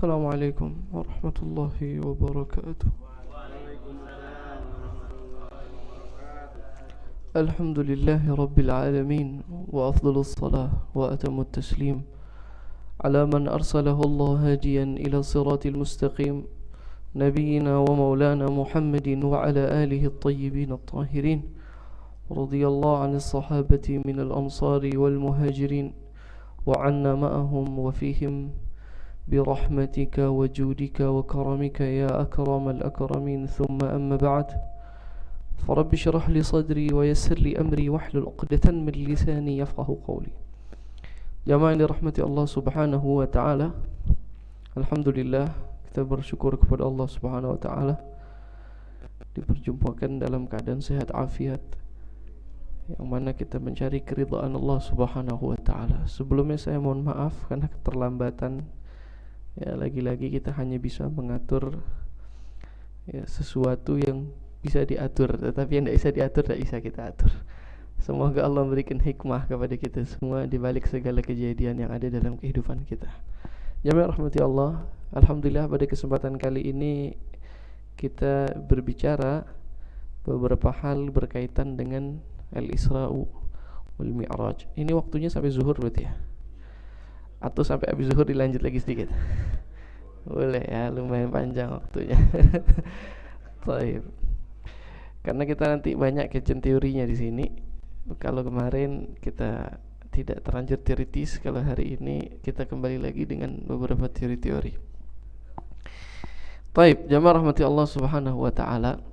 Assalamualaikum warahmatullahi wabarakatuh. Alhamdulillahi rabbil alamin, wa afdalus salah wa atamut taslim ala man arsalahu Allah hadiyan ila siratil mustaqim, nabiyyina wa maulana Muhammadin wa ala alihi at-tayyibin at-tahirin. Radiyallahu 'anil sahabati minal ansari wal muhajirin wa 'anna ma'ahum wa fihim برحمتك وجودك وكرمك يا أكرم الأكرمين. ثم أما بعد، فرب اشرح لي صدري ويسر لي أمري واحلل عقدة من لساني يفقه قولي. Jamaah yang dirahmati Allah Subhanahu wa taala, alhamdulillah kita bersyukur kepada Allah Subhanahu wa taala diperjumpakan dalam keadaan sehat afiat, yang mana kita mencari keridhaan Allah Subhanahu wa taala. Sebelumnya saya mohon maaf karena keterlambatan. Ya, lagi-lagi kita hanya bisa mengatur sesuatu yang bisa diatur, tetapi yang tidak bisa diatur tidak bisa kita atur. Semoga Allah memberikan hikmah kepada kita semua di balik segala kejadian yang ada dalam kehidupan kita. Jamaah rahmati Allah, alhamdulillah pada kesempatan kali ini kita berbicara beberapa hal berkaitan dengan Al-Isra'u wal Mi'raj. Ini waktunya sampai zuhur berarti ya? Atau sampai habis zuhur dilanjut lagi sedikit? Boleh ya, lumayan panjang waktunya. Baik. Karena kita nanti banyak kitchen teorinya di sini. Kalau kemarin kita tidak terlanjur teoritis, kalau hari ini kita kembali lagi dengan beberapa teori-teori. Baik, jamaah rahmati Allah Subhanahu wa taala.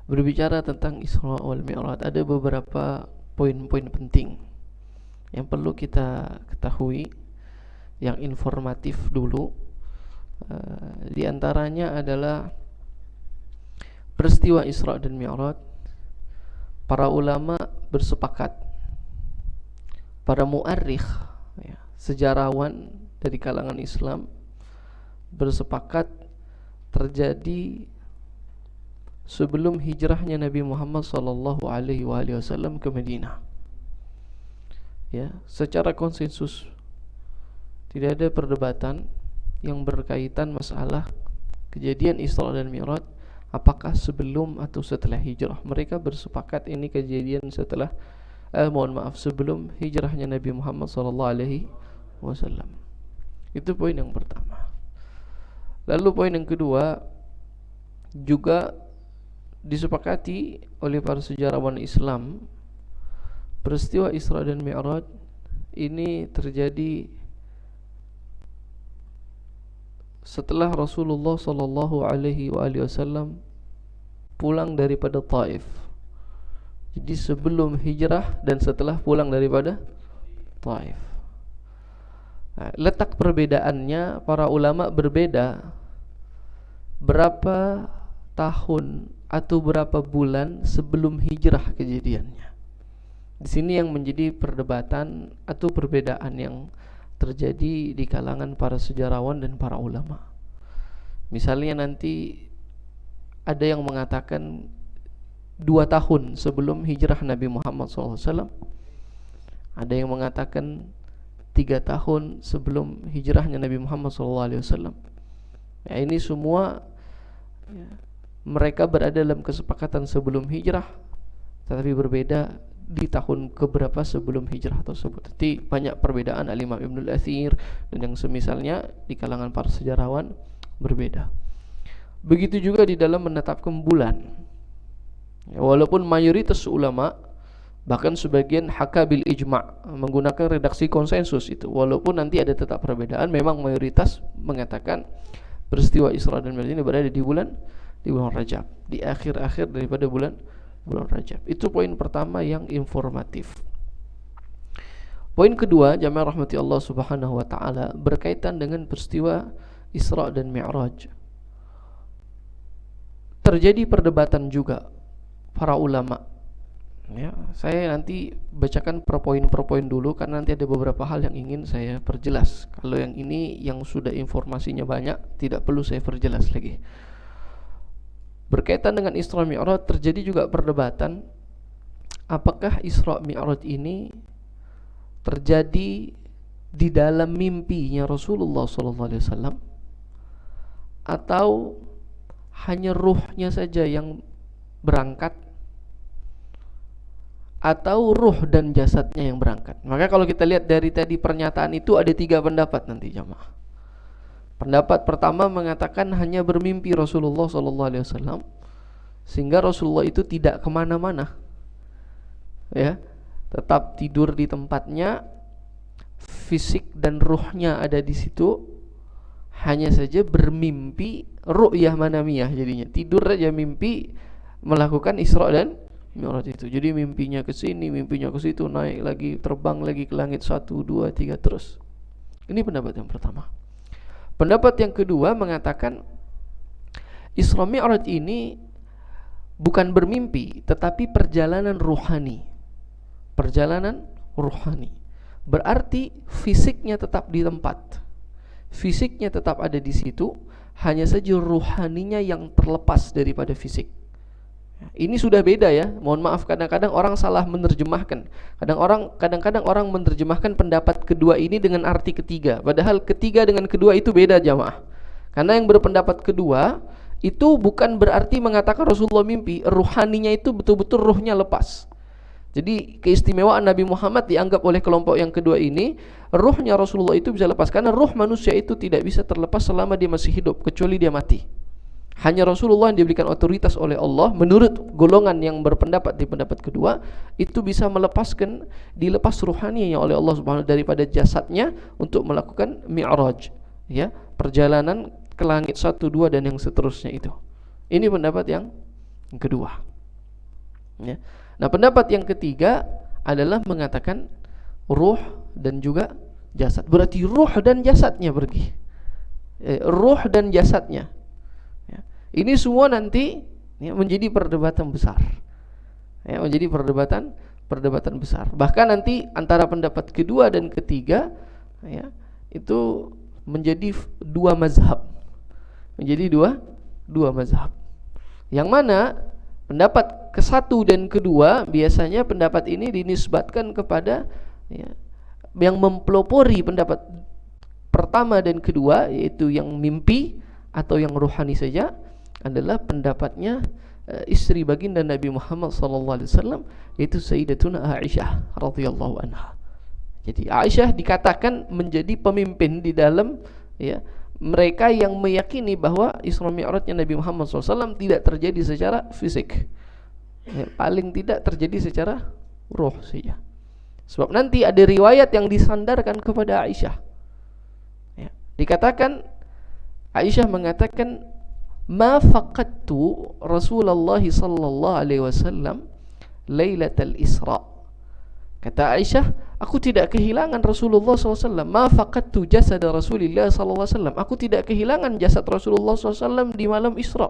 Berbicara tentang Isra wal Mi'raj, ada beberapa poin-poin penting yang perlu kita ketahui, yang informatif dulu. Di antaranya adalah peristiwa Isra dan Mi'raj. Para ulama bersepakat, para mu'arrikh, sejarawan dari kalangan Islam bersepakat terjadi sebelum hijrahnya Nabi Muhammad SAW ke Madinah. Ya, secara konsensus tidak ada perdebatan yang berkaitan masalah kejadian Isra dan Mi'raj, apakah sebelum atau setelah hijrah. Mereka bersepakat ini kejadian setelah sebelum hijrahnya Nabi Muhammad SAW. Itu poin yang pertama. Lalu poin yang kedua juga disepakati oleh para sejarawan Islam. Peristiwa Isra dan Mi'raj ini terjadi setelah Rasulullah SAW pulang daripada Taif. Jadi sebelum hijrah dan setelah pulang daripada Taif. Nah, letak perbedaannya, para ulama berbeda berapa tahun atau berapa bulan sebelum hijrah kejadiannya. Di sini yang menjadi perdebatan atau perbedaan yang terjadi di kalangan para sejarawan dan para ulama. Misalnya nanti ada yang mengatakan 2 tahun sebelum hijrah Nabi Muhammad SAW, ada yang mengatakan 3 tahun sebelum hijrahnya Nabi Muhammad SAW. Ya, ini semua mereka berada dalam kesepakatan sebelum hijrah, tetapi berbeda di tahun keberapa sebelum hijrah tersebut. Jadi banyak perbedaan. Al-Imam Ibnul Athir dan yang semisalnya di kalangan para sejarawan berbeda. Begitu juga di dalam menetapkan bulan. Ya, walaupun mayoritas ulama, bahkan sebagian hakabil ijma' menggunakan redaksi konsensus itu, walaupun nanti ada tetap perbedaan, memang mayoritas mengatakan peristiwa Isra dan Mi'raj ini berada di bulan Rajab, di akhir-akhir daripada bulan Rajab. Itu poin pertama yang informatif. Poin kedua, jamaah rahmati Allah Subhanahu wa taala, berkaitan dengan peristiwa Isra dan Mi'raj. Terjadi perdebatan juga para ulama. Ya, saya nanti bacakan per poin dulu karena nanti ada beberapa hal yang ingin saya perjelas. Kalau yang ini yang sudah informasinya banyak, tidak perlu saya perjelas lagi. Berkaitan dengan Isra Mi'raj terjadi juga perdebatan, apakah Isra Mi'raj ini terjadi di dalam mimpinya Rasulullah SAW atau hanya ruhnya saja yang berangkat, atau ruh dan jasadnya yang berangkat. Maka kalau kita lihat dari tadi pernyataan itu ada 3 pendapat nanti jamaah. Pendapat pertama mengatakan hanya bermimpi Rasulullah SAW, sehingga Rasulullah itu tidak kemana-mana, ya, tetap tidur di tempatnya, fisik dan ruhnya ada di situ, hanya saja bermimpi ru'yah manamiyah, jadinya tidur aja mimpi melakukan Isra dan Mi'raj itu. Jadi mimpinya ke sini, mimpinya ke situ, naik lagi, terbang lagi ke langit 1, 2, 3 terus. Ini pendapat yang pertama. Pendapat yang kedua mengatakan Isra Mi'raj ini bukan bermimpi, tetapi perjalanan ruhani. Perjalanan ruhani berarti fisiknya tetap di tempat, fisiknya tetap ada di situ, hanya saja ruhaninya yang terlepas daripada fisik. Ini sudah beda ya. Mohon maaf, kadang-kadang orang salah menerjemahkan. Kadang-kadang orang menerjemahkan pendapat kedua ini dengan arti ketiga, padahal ketiga dengan kedua itu beda jamaah. Karena yang berpendapat kedua itu bukan berarti mengatakan Rasulullah mimpi, ruhaninya itu betul-betul ruhnya lepas. Jadi keistimewaan Nabi Muhammad dianggap oleh kelompok yang kedua ini, ruhnya Rasulullah itu bisa lepas, karena ruh manusia itu tidak bisa terlepas selama dia masih hidup, kecuali dia mati. Hanya Rasulullah yang diberikan otoritas oleh Allah, menurut golongan yang berpendapat di pendapat kedua, itu bisa dilepas ruhaninya oleh Allah Subhanahu daripada jasadnya untuk melakukan mi'raj, ya, perjalanan ke langit 1, 2 dan yang seterusnya itu. Ini pendapat yang kedua, ya. Nah, pendapat yang ketiga adalah mengatakan ruh dan juga jasad. Berarti ruh dan jasadnya pergi. Ruh dan jasadnya. Ya. Ini semua nanti ya, menjadi perdebatan besar. Ya, menjadi perdebatan besar. Bahkan nanti antara pendapat kedua dan ketiga, ya, itu menjadi 2 mazhab. Menjadi dua mazhab. Yang mana pendapat ke-1 dan kedua biasanya pendapat ini dinisbatkan kepada ya, yang mempelopori pendapat pertama dan kedua, yaitu yang mimpi atau yang ruhani saja, adalah pendapatnya istri baginda Nabi Muhammad SAW, yaitu Sayyidatuna Aisyah radhiyallahu anha. Jadi Aisyah dikatakan menjadi pemimpin di dalam ya, mereka yang meyakini bahwa Isra Mi'rajnya Nabi Muhammad SAW tidak terjadi secara fisik, ya, paling tidak terjadi secara ruh saja. Sebab nanti ada riwayat yang disandarkan kepada Aisyah, ya. Dikatakan Aisyah mengatakan, ma faqadtu Rasulullah sallallahu alaihi wasallam lailatal Isra. Kata Aisyah, aku tidak kehilangan Rasulullah SAW. Ma faqadtu jasad Rasulullah SAW. Aku tidak kehilangan jasad Rasulullah SAW di malam Isra.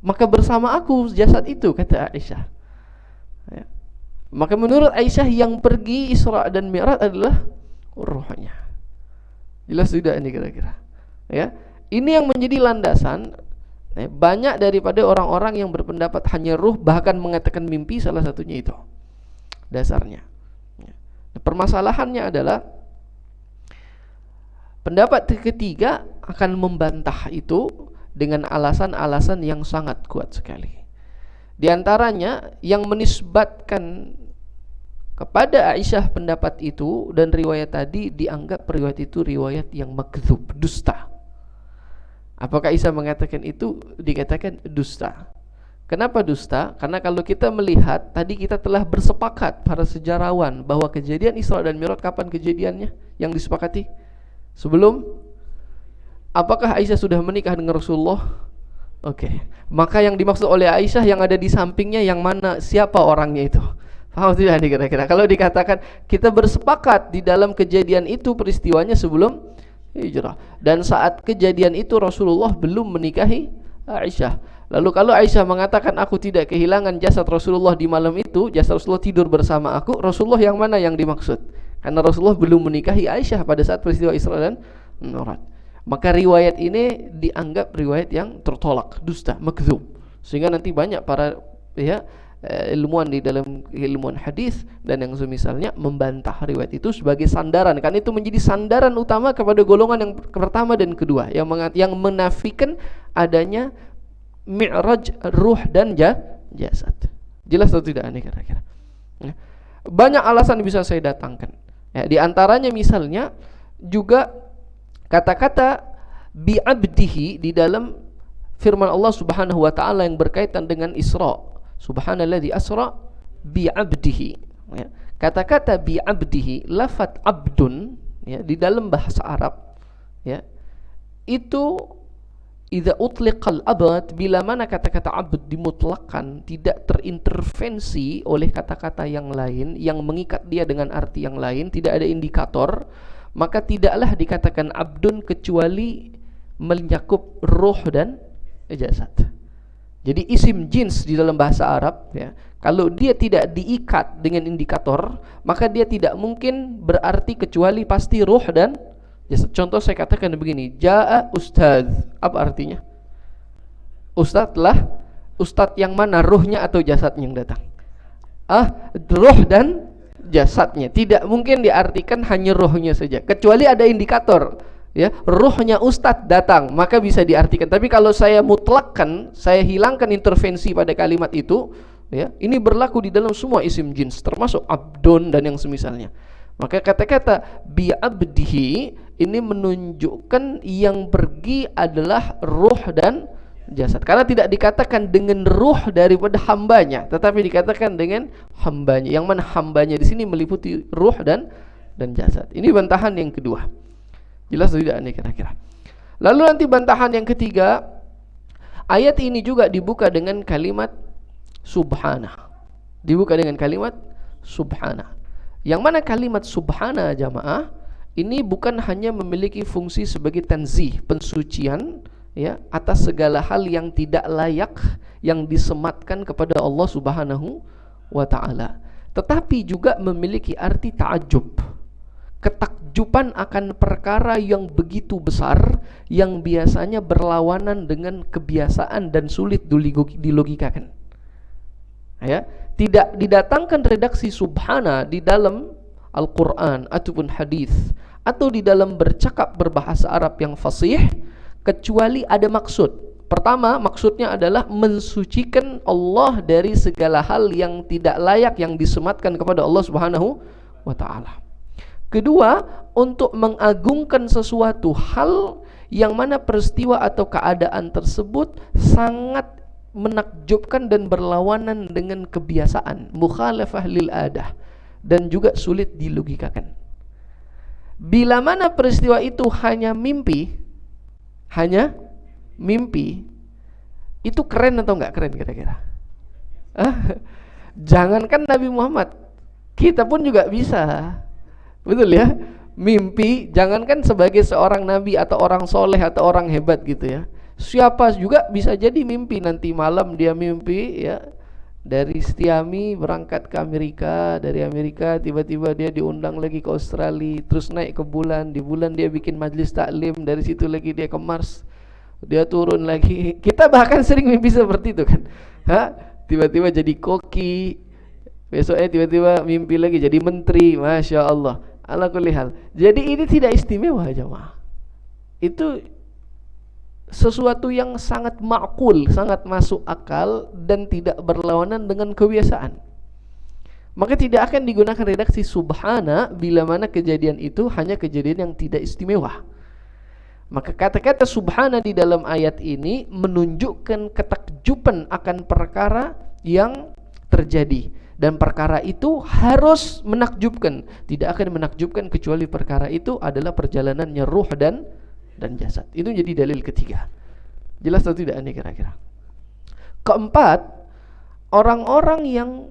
Maka bersama aku jasad itu, kata Aisyah. Ya. Maka menurut Aisyah yang pergi Isra dan Mi'raj adalah ruhnya. Jelas tidak ini kira-kira? Ya, ini yang menjadi landasan banyak daripada orang-orang yang berpendapat hanya ruh, bahkan mengatakan mimpi salah satunya itu dasarnya. Permasalahannya adalah pendapat ketiga akan membantah itu dengan alasan-alasan yang sangat kuat sekali. Di antaranya yang menisbatkan kepada Aisyah pendapat itu dan riwayat tadi dianggap riwayat itu riwayat yang makdzub, dusta. Apakah Aisyah mengatakan itu? Dikatakan dusta. Kenapa dusta? Karena kalau kita melihat tadi, kita telah bersepakat para sejarawan bahwa kejadian Isra dan Mi'raj, kapan kejadiannya yang disepakati? Sebelum? Apakah Aisyah sudah menikah dengan Rasulullah? Oke. Maka yang dimaksud oleh Aisyah yang ada di sampingnya yang mana? Siapa orangnya itu? Paham tidak nih kira-kira? Kalau dikatakan kita bersepakat di dalam kejadian itu, peristiwanya sebelum hijrah, dan saat kejadian itu Rasulullah belum menikahi Aisyah. Lalu kalau Aisyah mengatakan aku tidak kehilangan jasad Rasulullah di malam itu, jasad Rasulullah tidur bersama aku, Rasulullah yang mana yang dimaksud? Karena Rasulullah belum menikahi Aisyah pada saat peristiwa Isra dan Mi'raj. Maka riwayat ini dianggap riwayat yang tertolak, dusta, makdzub. Sehingga nanti banyak para ya ilmuwan di dalam ilmuwan hadis dan yang semisalnya membantah riwayat itu sebagai sandaran, kan itu menjadi sandaran utama kepada golongan yang pertama dan kedua yang menafikan adanya mi'raj ruh dan jasad. Jelas atau tidak ini kira-kira? Banyak alasan bisa saya datangkan. Ya, di antaranya misalnya juga kata-kata bi'abdihi di dalam firman Allah Subhanahu wa taala yang berkaitan dengan Isra. Subhanalladzi asra bi'abdihi. Ya. Kata-kata bi'abdihi, lafaz abdun ya, di dalam bahasa Arab ya, itu idza utliqal abad, bila mana kata-kata abd dimutlakkan, tidak terintervensi oleh kata-kata yang lain yang mengikat dia dengan arti yang lain, tidak ada indikator, maka tidaklah dikatakan abdun kecuali mencakup ruh dan jasad. Jadi isim jins di dalam bahasa Arab ya, kalau dia tidak diikat dengan indikator, maka dia tidak mungkin berarti kecuali pasti ruh dan jasad. Contoh saya katakan begini, jaa ustadz, apa artinya? Ustadz lah, ustadz yang mana, ruhnya atau jasadnya yang datang? Ruh dan jasadnya. Tidak mungkin diartikan hanya ruhnya saja, kecuali ada indikator. Ya, ruhnya ustadz datang, maka bisa diartikan. Tapi kalau saya mutlakkan, saya hilangkan intervensi pada kalimat itu, ya, ini berlaku di dalam semua isim jins, termasuk abdun dan yang semisalnya. Maka kata-kata bi'abdihi ini menunjukkan yang pergi adalah ruh dan jasad. Karena tidak dikatakan dengan ruh daripada hambanya, tetapi dikatakan dengan hambanya. Yang mana hambanya di sini meliputi ruh dan jasad. Ini bantahan yang kedua. Jelas atau tidak nih kira-kira? Lalu nanti bantahan yang ketiga, ayat ini juga dibuka dengan kalimat subhana. Dibuka dengan kalimat subhana. Yang mana kalimat subhana jamaah ini bukan hanya memiliki fungsi sebagai tanzih, pensucian ya, atas segala hal yang tidak layak yang disematkan kepada Allah Subhanahu wa taala, tetapi juga memiliki arti ta'ajjub. Ketakjuban akan perkara yang begitu besar yang biasanya berlawanan dengan kebiasaan dan sulit dilogikakan. Ya, tidak didatangkan redaksi subhana di dalam Al-Quran ataupun hadis atau di dalam bercakap berbahasa Arab yang fasih kecuali ada maksud. Pertama, maksudnya adalah mensucikan Allah dari segala hal yang tidak layak yang disematkan kepada Allah Subhanahu wa taala. Kedua, untuk mengagungkan sesuatu hal yang mana peristiwa atau keadaan tersebut sangat menakjubkan dan berlawanan dengan kebiasaan, mukhalafah lil adah, dan juga sulit dilogikakan. Bila mana peristiwa itu hanya mimpi, itu keren atau enggak keren kira-kira? Jangankan Nabi Muhammad, kita pun juga bisa. Betul ya? Mimpi, jangankan sebagai seorang nabi atau orang soleh atau orang hebat gitu ya, siapa juga bisa jadi mimpi. Nanti malam dia mimpi ya, dari Setiami berangkat ke Amerika, dari Amerika tiba-tiba dia diundang lagi ke Australia, terus naik ke bulan, di bulan dia bikin majlis taklim, dari situ lagi dia ke Mars, dia turun lagi. Kita bahkan sering mimpi seperti itu kan. Tiba-tiba jadi koki, besoknya tiba-tiba mimpi lagi jadi menteri, Masya Allah. Ala kulli hal. Jadi ini tidak istimewa jemaah. Itu sesuatu yang sangat ma'qul, sangat masuk akal dan tidak berlawanan dengan kebiasaan. Maka tidak akan digunakan redaksi subhana bila mana kejadian itu hanya kejadian yang tidak istimewa. Maka kata-kata subhana di dalam ayat ini menunjukkan ketakjuban akan perkara yang terjadi, dan perkara itu harus menakjubkan. Tidak akan menakjubkan kecuali perkara itu adalah perjalanannya ruh dan jasad. Itu jadi dalil ketiga. Jelas atau tidak ini kira-kira? Keempat, orang-orang yang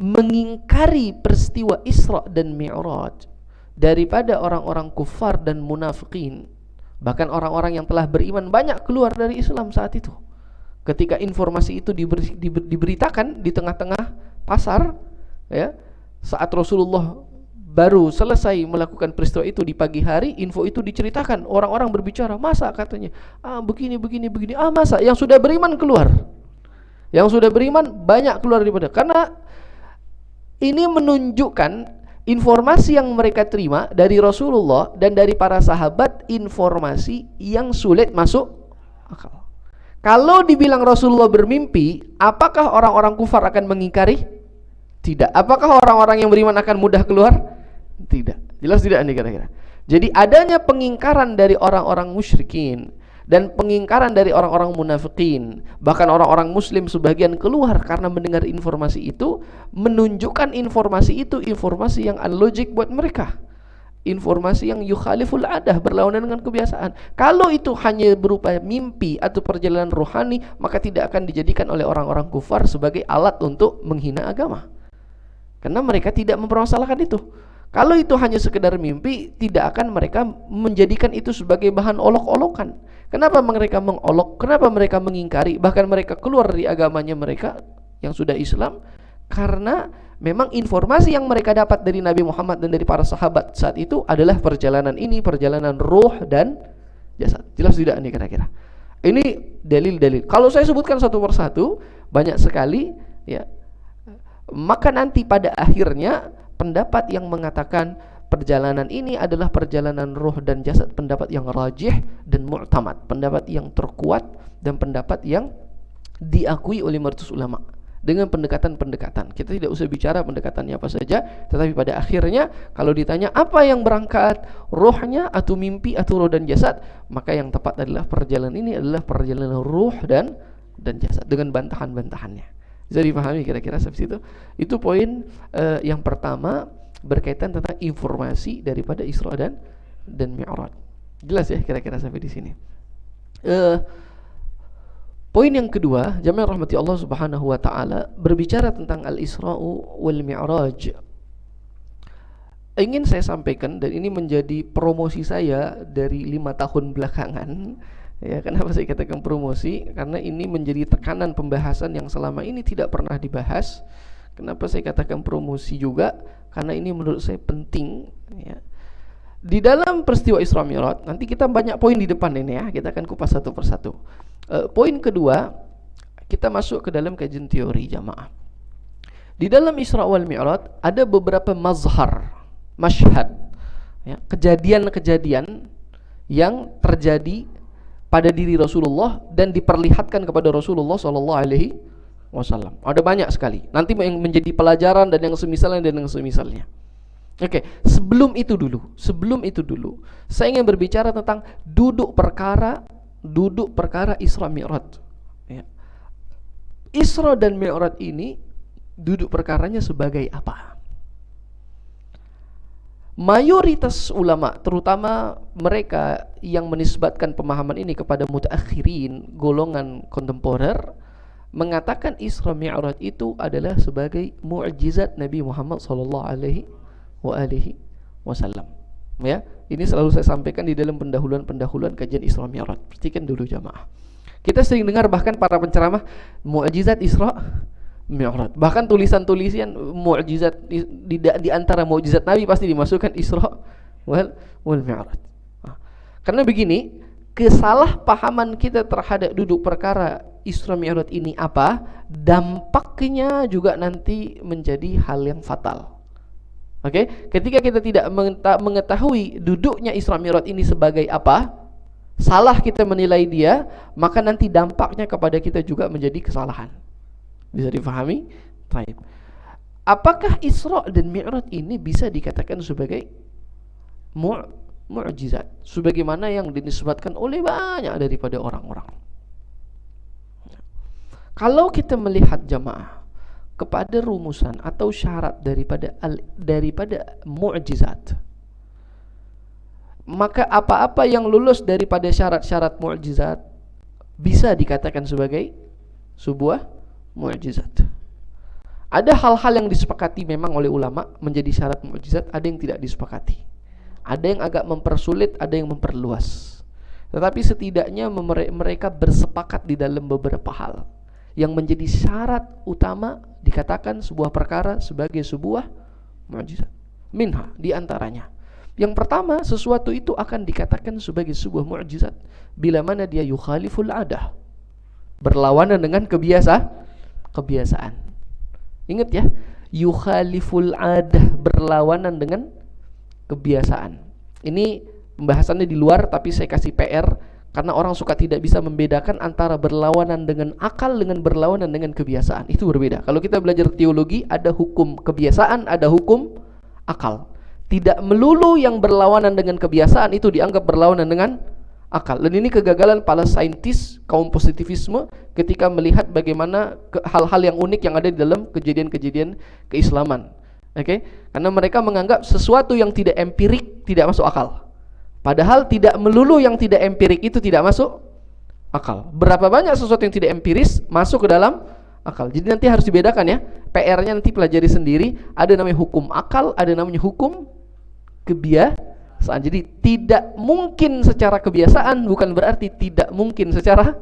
mengingkari peristiwa Isra dan Mi'raj daripada orang-orang kufar dan munafikin, bahkan orang-orang yang telah beriman banyak keluar dari Islam saat itu. Ketika informasi itu diberitakan di tengah-tengah pasar ya, saat Rasulullah baru selesai melakukan peristiwa itu di pagi hari, info itu diceritakan, orang-orang berbicara, masa katanya begini, masa yang sudah beriman keluar. Yang sudah beriman banyak keluar daripada, karena ini menunjukkan informasi yang mereka terima dari Rasulullah dan dari para sahabat, informasi yang sulit masuk akal. Kalau dibilang Rasulullah bermimpi, apakah orang-orang kufar akan mengingkari? Tidak. Apakah orang-orang yang beriman akan mudah keluar? Tidak. Jelas tidak nih kira-kira. Jadi adanya pengingkaran dari orang-orang musyrikin dan pengingkaran dari orang-orang munafikin, bahkan orang-orang muslim sebagian keluar karena mendengar informasi itu, menunjukkan informasi itu informasi yang unlogik buat mereka, informasi yang yukhaliful adah, berlawanan dengan kebiasaan. Kalau itu hanya berupa mimpi atau perjalanan rohani, maka tidak akan dijadikan oleh orang-orang kufar sebagai alat untuk menghina agama, karena mereka tidak mempermasalahkan itu. Kalau itu hanya sekedar mimpi, tidak akan mereka menjadikan itu sebagai bahan olok-olokan. Kenapa mereka mengolok? Kenapa mereka mengingkari? Bahkan mereka keluar dari agamanya mereka yang sudah Islam, karena memang informasi yang mereka dapat dari Nabi Muhammad dan dari para sahabat saat itu adalah perjalanan ini, perjalanan ruh dan jasad. Jelas tidak nih kira-kira? Ini dalil-dalil. Kalau saya sebutkan satu persatu, banyak sekali ya. Maka nanti pada akhirnya pendapat yang mengatakan perjalanan ini adalah perjalanan ruh dan jasad, pendapat yang rajih dan mu'tamad, pendapat yang terkuat dan pendapat yang diakui oleh mayoritas ulama dengan pendekatan-pendekatan. Kita tidak usah bicara pendekatannya apa saja, tetapi pada akhirnya kalau ditanya apa yang berangkat, ruhnya atau mimpi atau ruh dan jasad, maka yang tepat adalah perjalanan ini adalah perjalanan ruh dan jasad dengan bantahan-bantahannya. Bisa dipahami kira-kira seperti itu. Itu poin yang pertama berkaitan tentang informasi daripada Isra dan Mi'raj. Jelas ya kira-kira sampai di sini. Poin yang kedua, jamaah rahmati Allah Subhanahu wa taala, berbicara tentang Al-Isra'u wal Mi'raj. Ingin saya sampaikan, dan ini menjadi promosi saya dari 5 tahun belakangan. Ya, kenapa saya katakan promosi? Karena ini menjadi tekanan pembahasan yang selama ini tidak pernah dibahas. Kenapa saya katakan promosi juga? Karena ini menurut saya penting ya. Di dalam peristiwa Isra Mi'raj, nanti kita banyak poin di depan ini ya, kita akan kupas satu persatu. Poin kedua, kita masuk ke dalam kajian teori jamaah. Di dalam Isra wal Mi'raj ada beberapa mazhar, masyhad ya, kejadian-kejadian yang terjadi pada diri Rasulullah dan diperlihatkan kepada Rasulullah SAW. Ada banyak sekali. Nanti yang menjadi pelajaran dan yang semisalnya dan yang semisalnya. Oke, sebelum itu dulu, saya ingin berbicara tentang duduk perkara Isra Mi'raj. Ya. Isra dan Mi'raj ini duduk perkaranya sebagai apa? Mayoritas ulama, terutama mereka yang menisbatkan pemahaman ini kepada mutaakhirin, golongan kontemporer, mengatakan Isra Mi'raj itu adalah sebagai mukjizat Nabi Muhammad SAW. Ya, ini selalu saya sampaikan di dalam pendahuluan kajian Isra Mi'raj. Perhatikan dulu jamaah. Kita sering dengar bahkan para penceramah mukjizat Isra Mi'raj. Bahkan tulisan-tulisan mukjizat di antara mukjizat Nabi pasti dimasukkan Isra wal Mi'raj. Karena begini, kesalahpahaman kita terhadap duduk perkara Isra Mi'raj ini apa? Dampaknya juga nanti menjadi hal yang fatal. Oke, ketika kita tidak mengetahui duduknya Isra Mi'raj ini sebagai apa, salah kita menilai dia, maka nanti dampaknya kepada kita juga menjadi kesalahan. Bisa difahami? Baik. Apakah Isra dan Mi'raj ini bisa dikatakan sebagai mukjizat sebagaimana yang dinisbatkan oleh banyak daripada orang-orang? Kalau kita melihat jamaah kepada rumusan atau syarat daripada mukjizat, maka apa-apa yang lulus daripada syarat-syarat mukjizat bisa dikatakan sebagai sebuah mukjizat. Ada hal-hal yang disepakati memang oleh ulama menjadi syarat mukjizat, ada yang tidak disepakati. Ada yang agak mempersulit, ada yang memperluas. Tetapi setidaknya mereka bersepakat di dalam beberapa hal yang menjadi syarat utama dikatakan sebuah perkara sebagai sebuah mukjizat. Minha, di antaranya, yang pertama, sesuatu itu akan dikatakan sebagai sebuah mukjizat bila mana dia yukhaliful adah, berlawanan dengan kebiasaan. Ingat ya, yukhaliful adah, berlawanan dengan kebiasaan. Ini pembahasannya di luar, tapi saya kasih PR karena orang suka tidak bisa membedakan antara berlawanan dengan akal dengan berlawanan dengan kebiasaan. Itu berbeda. Kalau kita belajar teologi, ada hukum kebiasaan, ada hukum akal. Tidak melulu yang berlawanan dengan kebiasaan itu dianggap berlawanan dengan akal. Dan ini kegagalan para saintis kaum positivisme ketika melihat bagaimana hal-hal yang unik yang ada di dalam kejadian-kejadian keislaman. Oke? Karena mereka menganggap sesuatu yang tidak empirik tidak masuk akal. Padahal tidak melulu yang tidak empirik itu tidak masuk akal. Berapa banyak sesuatu yang tidak empiris masuk ke dalam akal. Jadi nanti harus dibedakan ya. PR-nya nanti pelajari sendiri. Ada namanya hukum akal, ada namanya hukum kebiasaan. Jadi tidak mungkin secara kebiasaan bukan berarti tidak mungkin secara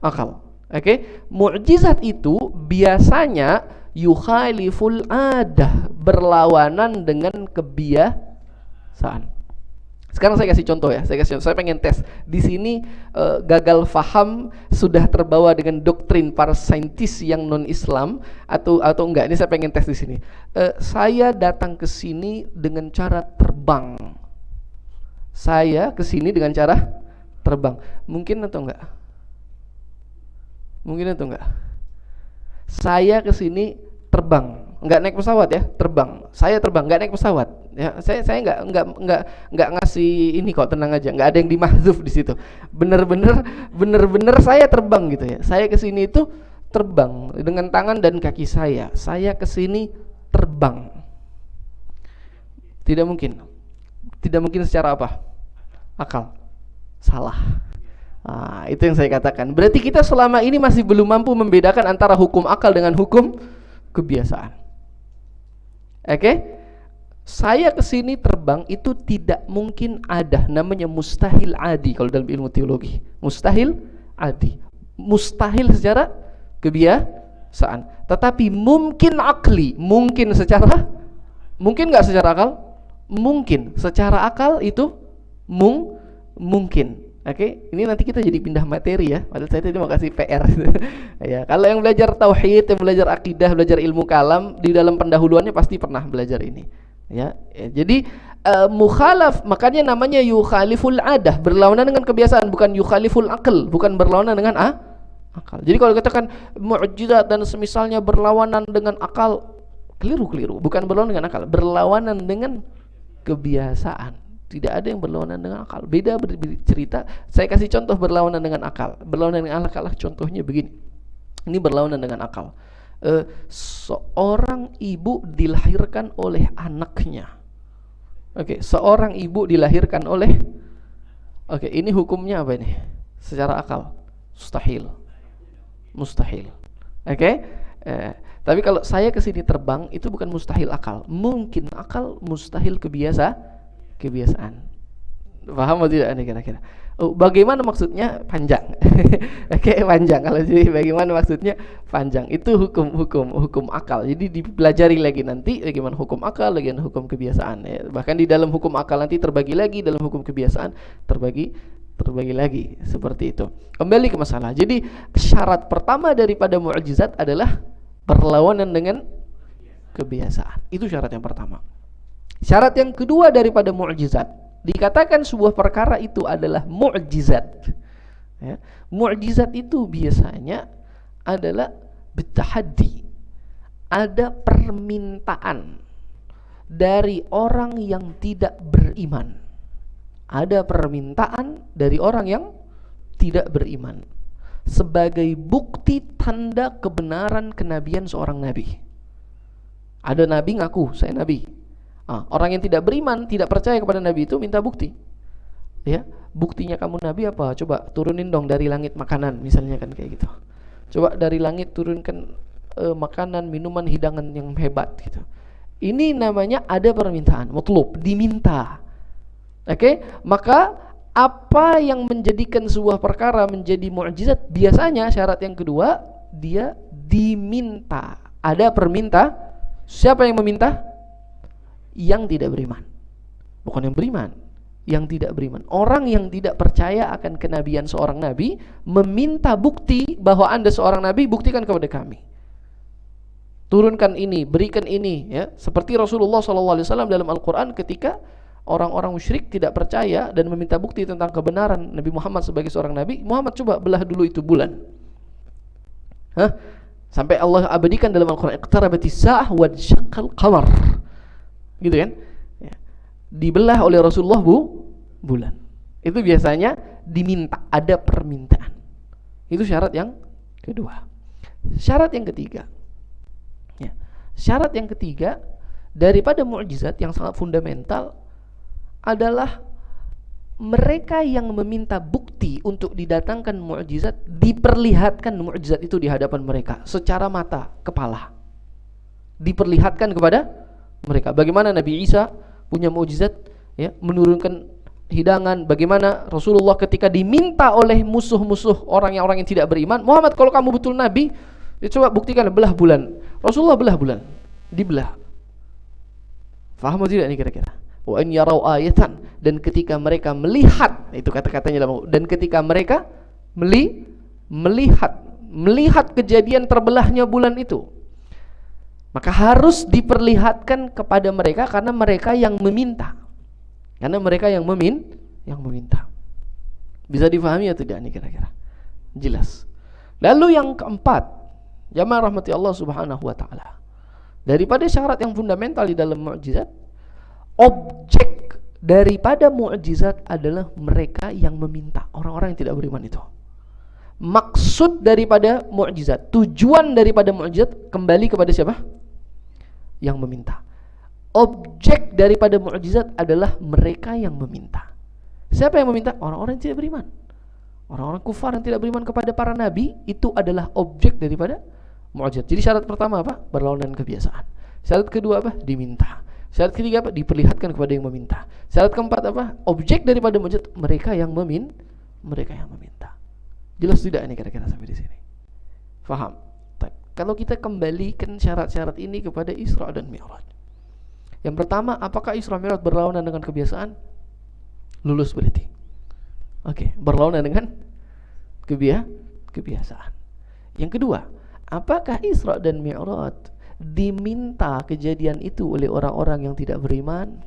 akal. Oke? Mukjizat itu biasanya yukhaliful adah, berlawanan dengan kebiasaan. Sekarang saya kasih contoh ya. Saya pengen tes. Di sini gagal faham sudah terbawa dengan doktrin para saintis yang non-Islam atau enggak? Ini saya pengen tes di sini. Saya datang ke sini dengan cara terbang. Saya ke sini dengan cara terbang. Mungkin atau enggak? Mungkin atau enggak? Saya ke sini terbang. Enggak naik pesawat ya, terbang. Saya terbang, enggak naik pesawat. Ya, saya enggak ngasih ini kok, tenang aja. Enggak ada yang dimahdzuf di situ. Bener-bener saya terbang gitu ya. Saya ke sini itu terbang dengan tangan dan kaki saya. Saya ke sini terbang. Tidak mungkin. Tidak mungkin secara apa? Akal. Salah. Nah, itu yang saya katakan. Berarti kita selama ini masih belum mampu membedakan antara hukum akal dengan hukum kebiasaan. Oke? Saya kesini terbang itu tidak mungkin ada, namanya mustahil adi kalau dalam ilmu teologi. Mustahil adi. Mustahil secara kebiasaan. Tetapi mungkin akli, mungkin secara, mungkin nggak secara akal? Mungkin. Secara akal itu mungkin. Oke, ini nanti kita jadi pindah materi ya. Padahal saya tadi mau kasih PR. Ya, kalau yang belajar tauhid, yang belajar akidah, belajar ilmu kalam, di dalam pendahuluannya pasti pernah belajar ini. Ya, jadi mukhalaf, makanya namanya yukhaliful adah, berlawanan dengan kebiasaan, bukan yukhaliful akal, bukan berlawanan dengan akal. Jadi kalau katakan mukjizat dan semisalnya berlawanan dengan akal, keliru, bukan berlawanan dengan akal, berlawanan dengan kebiasaan. Tidak ada yang berlawanan dengan akal. Beda cerita. Saya kasih contoh berlawanan dengan akal. Berlawanan dengan akal, contohnya begini. Ini berlawanan dengan akal. Seorang ibu dilahirkan oleh anaknya. Oke, seorang ibu dilahirkan oleh. Oke, ini hukumnya apa ini? Secara akal, mustahil. Oke. Tapi kalau saya kesini terbang itu bukan mustahil akal. Mungkin akal, mustahil kebiasaan. Paham atau tidak nih kira-kira? Bagaimana maksudnya? Panjang. Oke, panjang. Kalau jadi bagaimana maksudnya? Panjang. Itu hukum akal. Jadi dipelajari lagi nanti bagaimana hukum akal, bagaimana hukum kebiasaan ya. Bahkan di dalam hukum akal nanti terbagi lagi, dalam hukum kebiasaan terbagi lagi, seperti itu. Kembali ke masalah. Jadi syarat pertama daripada mukjizat adalah berlawanan dengan kebiasaan. Itu syarat yang pertama. Syarat yang kedua daripada mukjizat, dikatakan sebuah perkara itu adalah mukjizat. Ya. Mukjizat itu biasanya adalah bertahaddi. Ada permintaan dari orang yang tidak beriman. Ada permintaan dari orang yang tidak beriman sebagai bukti tanda kebenaran kenabian seorang nabi. Ada nabi ngaku saya nabi. Orang yang tidak beriman, tidak percaya kepada nabi itu minta bukti. Ya, buktinya kamu nabi apa? Coba turunin dong dari langit makanan, misalnya kan kayak gitu. Coba dari langit turunkan makanan, minuman, hidangan yang hebat gitu. Ini namanya ada permintaan, matlub, diminta. Oke, maka apa yang menjadikan sebuah perkara menjadi mukjizat? Biasanya syarat yang kedua, dia diminta. Ada perminta. Siapa yang meminta? Yang tidak beriman. Bukan yang beriman, yang tidak beriman. Orang yang tidak percaya akan kenabian seorang nabi meminta bukti bahwa Anda seorang nabi, buktikan kepada kami. turunkan ini, berikan ini, ya. Seperti Rasulullah SAW dalam Al-Quran ketika orang-orang musyrik tidak percaya dan meminta bukti tentang kebenaran Nabi Muhammad sebagai seorang nabi, Muhammad coba belah dulu itu bulan. Sampai Allah abadikan dalam Al-Quran, iqtarabatis sa'ah wa syaqqal qamar. Gitu kan? Ya. Dibelah oleh Rasulullah bulan. Itu biasanya diminta, ada permintaan. Itu syarat yang kedua. Syarat yang ketiga, ya. Syarat yang ketiga daripada mukjizat yang sangat fundamental adalah mereka yang meminta bukti untuk didatangkan mukjizat, diperlihatkan mukjizat itu di hadapan mereka secara mata, kepala. Diperlihatkan kepada mereka. Bagaimana Nabi Isa punya mukjizat, ya, menurunkan hidangan. Bagaimana Rasulullah ketika diminta oleh musuh-musuh orang yang tidak beriman, Muhammad kalau kamu betul nabi, ya coba buktikan, belah bulan. Rasulullah belah bulan, dibelah. Faham tidak ini kira-kira? Wa in yarau ayatan, dan ketika mereka melihat, itu kata-katanya dalam, dan ketika mereka melihat kejadian terbelahnya bulan itu, maka harus diperlihatkan kepada mereka karena mereka yang meminta. Karena mereka yang meminta. Bisa difahami atau tidak nih kira-kira? Jelas. Lalu yang keempat, jamaah rahmati Allah Subhanahu wa taala. Daripada syarat yang fundamental di dalam mukjizat, objek daripada mukjizat adalah mereka yang meminta, orang-orang yang tidak beriman itu. Maksud daripada mukjizat, tujuan daripada mukjizat kembali kepada siapa? Yang meminta. Objek daripada mukjizat adalah mereka yang meminta. Siapa yang meminta? Orang-orang yang tidak beriman. Orang-orang kufar yang tidak beriman kepada para nabi, itu adalah objek daripada mukjizat. Jadi syarat pertama apa? Berlawanan kebiasaan. Syarat kedua apa? Diminta. Syarat ketiga apa? Diperlihatkan kepada yang meminta. Syarat keempat apa? Objek daripada mukjizat mereka yang meminta. Jelas tidak ini kira-kira sampai di sini? Faham? Kalau kita kembalikan syarat-syarat ini kepada Isra dan Mi'raj. Yang pertama, apakah Isra Mi'raj berlawanan dengan kebiasaan? Lulus berarti. Oke, berlawanan dengan kebiasaan. Yang kedua, apakah Isra dan Mi'raj diminta kejadian itu oleh orang-orang yang tidak beriman?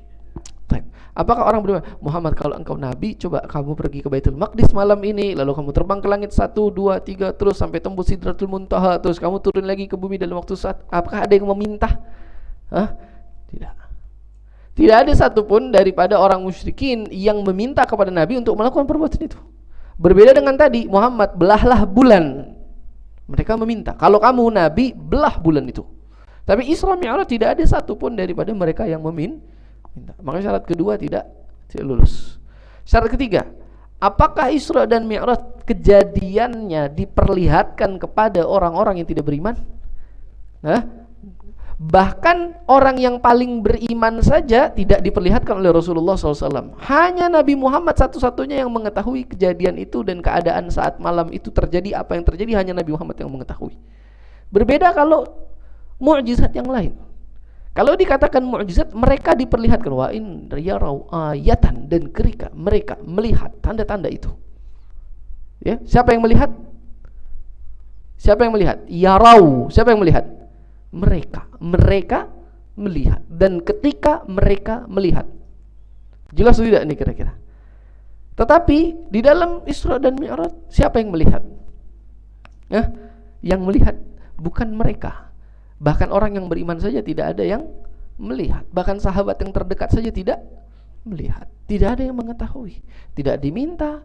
Apakah orang beriman, Muhammad kalau engkau nabi, coba kamu pergi ke Baitul Maqdis malam ini, lalu kamu terbang ke langit 1, 2, 3 terus sampai tembus Sidratul Muntaha, terus kamu turun lagi ke bumi dalam waktu saat. Apakah ada yang meminta? Tidak ada satupun daripada orang musyrikin yang meminta kepada Nabi untuk melakukan perbuatan itu. Berbeda dengan tadi, Muhammad belahlah bulan. Mereka meminta, kalau kamu Nabi, belah bulan itu. Tapi Isra Mi'raj tidak ada satupun daripada mereka yang meminta. Maka syarat kedua tidak lulus. Syarat ketiga, apakah Isra dan Mi'raj kejadiannya diperlihatkan kepada orang-orang yang tidak beriman? Bahkan orang yang paling beriman saja tidak diperlihatkan oleh Rasulullah SAW. Hanya Nabi Muhammad satu-satunya yang mengetahui kejadian itu dan keadaan saat malam itu terjadi, apa yang terjadi hanya Nabi Muhammad yang mengetahui. Berbeda kalau mukjizat yang lain. Kalau dikatakan mukjizat, mereka diperlihatkan, wa in yarau ayatan, dan ketika mereka melihat tanda-tanda itu. Ya, siapa yang melihat? Siapa yang melihat? Yarau, siapa yang melihat? Mereka melihat, dan ketika mereka melihat. Jelas tidak nih kira-kira? Tetapi di dalam Isra dan Mi'raj, siapa yang melihat? Yang melihat bukan mereka. Bahkan orang yang beriman saja tidak ada yang melihat. Bahkan sahabat yang terdekat saja tidak melihat. Tidak ada yang mengetahui. Tidak diminta.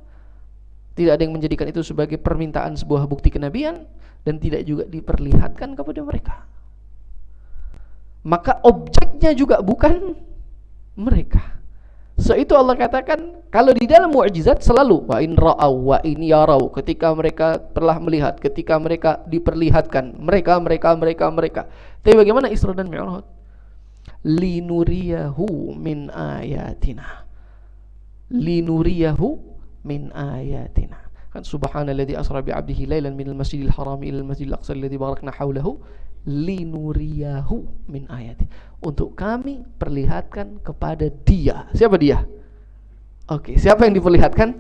Tidak ada yang menjadikan itu sebagai permintaan sebuah bukti kenabian, dan tidak juga diperlihatkan kepada mereka. Maka objeknya juga bukan mereka. So itu Allah katakan, kalau di dalam mukjizat selalu wa in ra'au wa in yarau, ketika mereka telah melihat, ketika mereka diperlihatkan, mereka. Tapi bagaimana Isra dan Mi'raj? Linuriyahu min ayatina. Linuriyahu min ayatina. Kan subhanalladzi asra bi 'abdihi lailan minal masjidil harami ilal masjidil aqsa alladzi barakna haulahu linuriyahu min ayati, untuk kami perlihatkan kepada dia. Siapa dia? Oke, siapa yang diperlihatkan?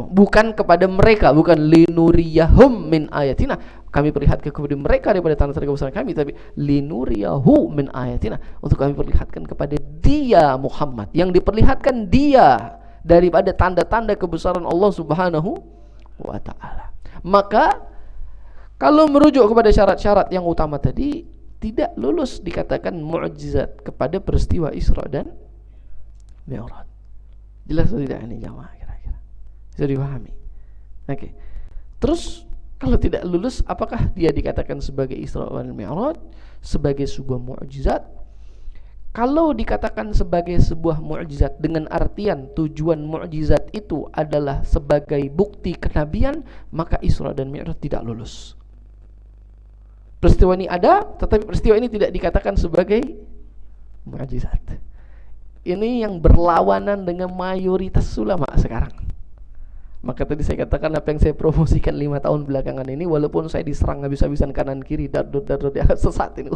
Bukan kepada mereka, bukan linuriyahum min ayatina, kami perlihatkan kepada mereka daripada tanda-tanda kebesaran kami, tapi linuriyahu min ayatina, untuk kami perlihatkan kepada dia Muhammad, yang diperlihatkan dia daripada tanda-tanda kebesaran Allah Subhanahu wa ta'ala. Maka kalau merujuk kepada syarat-syarat yang utama tadi, tidak lulus dikatakan mukjizat kepada peristiwa Isra dan Mi'raj. Jelas atau tidak ini jamaah kira-kira? Bisa dipahami? Oke. Terus kalau tidak lulus, apakah dia dikatakan sebagai Isra wal Mi'raj, sebagai sebuah mukjizat? Kalau dikatakan sebagai sebuah mukjizat dengan artian tujuan mukjizat itu adalah sebagai bukti kenabian, maka Isra dan Mi'raj tidak lulus. Peristiwa ini ada, tetapi peristiwa ini tidak dikatakan sebagai mukjizat. Ini yang berlawanan dengan mayoritas ulama sekarang. Maka tadi saya katakan apa yang saya promosikan 5 tahun belakangan ini, walaupun saya diserang habis-habisan kanan kiri, sesat ini,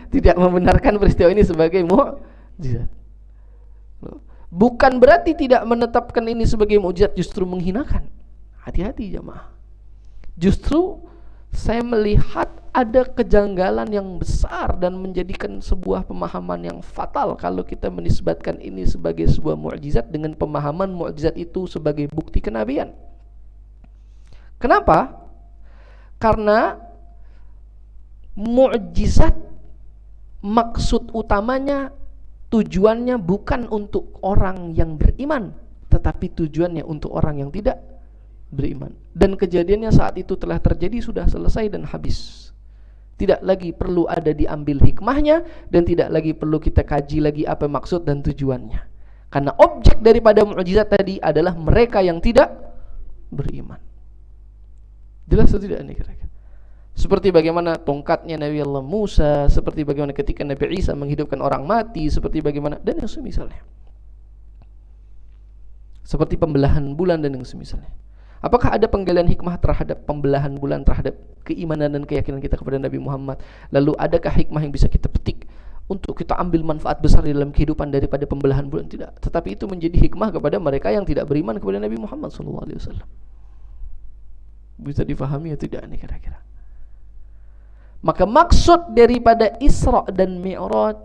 tidak membenarkan peristiwa ini sebagai mukjizat. Bukan berarti tidak menetapkan ini sebagai mukjizat, justru menghinakan. Hati-hati jemaah. Justru saya melihat ada kejanggalan yang besar dan menjadikan sebuah pemahaman yang fatal kalau kita menisbatkan ini sebagai sebuah mukjizat dengan pemahaman mukjizat itu sebagai bukti kenabian. Kenapa? Karena mukjizat maksud utamanya, tujuannya bukan untuk orang yang beriman, tetapi tujuannya untuk orang yang tidak beriman. Dan kejadiannya saat itu telah terjadi, sudah selesai dan habis. Tidak lagi perlu ada diambil hikmahnya, dan tidak lagi perlu kita kaji lagi apa maksud dan tujuannya. Karena objek daripada mukjizat tadi adalah mereka yang tidak beriman. Jelas atau tidak nih kira-kira? Seperti bagaimana tongkatnya Nabi Allah Musa, seperti bagaimana ketika Nabi Isa menghidupkan orang mati, seperti bagaimana dan yang semisalnya. Seperti pembelahan bulan dan yang semisalnya. Apakah ada penggalian hikmah terhadap pembelahan bulan, terhadap keimanan dan keyakinan kita kepada Nabi Muhammad? Lalu adakah hikmah yang bisa kita petik untuk kita ambil manfaat besar di dalam kehidupan daripada pembelahan bulan? Tidak. Tetapi itu menjadi hikmah kepada mereka yang tidak beriman kepada Nabi Muhammad SAW. Bisa difahami atau tidak nih kira-kira? Maka maksud daripada Isra dan Mi'raj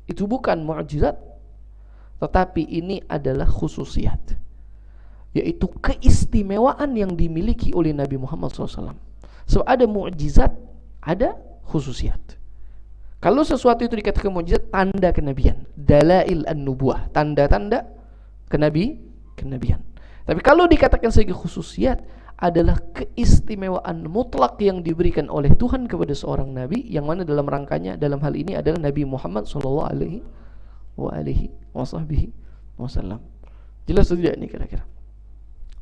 itu bukan mukjizat, tetapi ini adalah khususiat, yaitu keistimewaan yang dimiliki oleh Nabi Muhammad SAW. So ada mukjizat, ada khususiat. Kalau sesuatu itu dikatakan mukjizat, tanda kenabian, dalail an-nubuwah, tanda-tanda kenabian. Tapi kalau dikatakan sebagai khususiat, adalah keistimewaan mutlak yang diberikan oleh Tuhan kepada seorang nabi, yang mana dalam rangkanya dalam hal ini adalah Nabi Muhammad SAW. Jelas atau tidak ini kira-kira?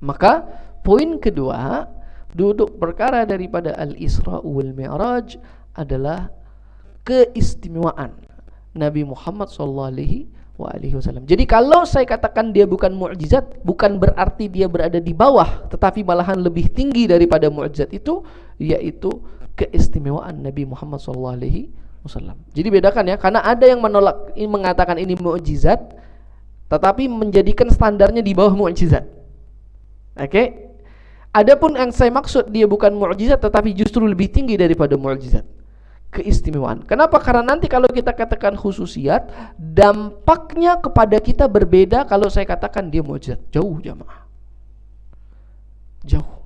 Maka poin kedua, duduk perkara daripada Al-Isra wal Mi'raj adalah keistimewaan Nabi Muhammad SAW. Jadi kalau saya katakan dia bukan mukjizat, bukan berarti dia berada di bawah, tetapi malahan lebih tinggi daripada mukjizat itu, yaitu keistimewaan Nabi Muhammad SAW. Jadi bedakan ya, karena ada yang menolak, ini mengatakan ini mukjizat, tetapi menjadikan standarnya di bawah mukjizat. Oke. Adapun yang saya maksud dia bukan mukjizat, tetapi justru lebih tinggi daripada mukjizat. Keistimewaan. Kenapa? Karena nanti kalau kita katakan khususiat, dampaknya kepada kita berbeda kalau saya katakan dia mukjizat. Jauh jamaah. Jauh.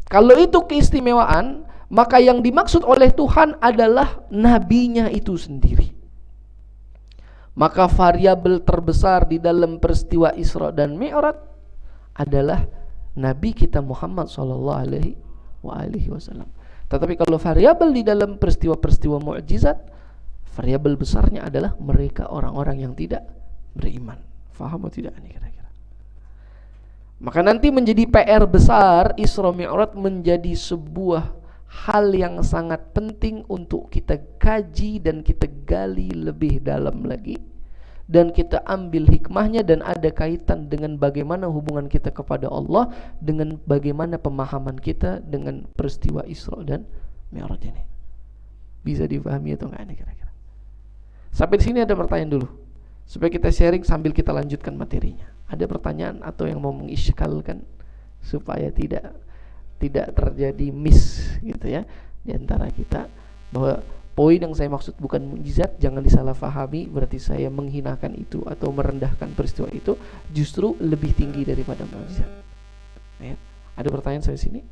Kalau itu keistimewaan, maka yang dimaksud oleh Tuhan adalah nabinya itu sendiri. Maka variabel terbesar di dalam peristiwa Isra dan Mi'raj adalah Nabi kita Muhammad SAW. Tetapi kalau variabel di dalam peristiwa-peristiwa mukjizat, variabel besarnya adalah mereka orang-orang yang tidak beriman. Faham atau tidak ini kira-kira? Maka nanti menjadi PR besar, Isra Mi'raj menjadi sebuah hal yang sangat penting untuk kita kaji dan kita gali lebih dalam lagi, dan kita ambil hikmahnya, dan ada kaitan dengan bagaimana hubungan kita kepada Allah, dengan bagaimana pemahaman kita dengan peristiwa Isra dan Mi'raj ini. Bisa difahami atau enggak ini kira-kira? Sampai di sini ada pertanyaan dulu, supaya kita sharing sambil kita lanjutkan materinya. Ada pertanyaan atau yang mau mengisyakalkan supaya tidak tidak terjadi miss gitu ya di antara kita, bahwa poin yang saya maksud bukan mukjizat, jangan disalahfahami berarti saya menghinakan itu atau merendahkan peristiwa itu, justru lebih tinggi daripada mukjizat. Ya. Ada pertanyaan saya sini?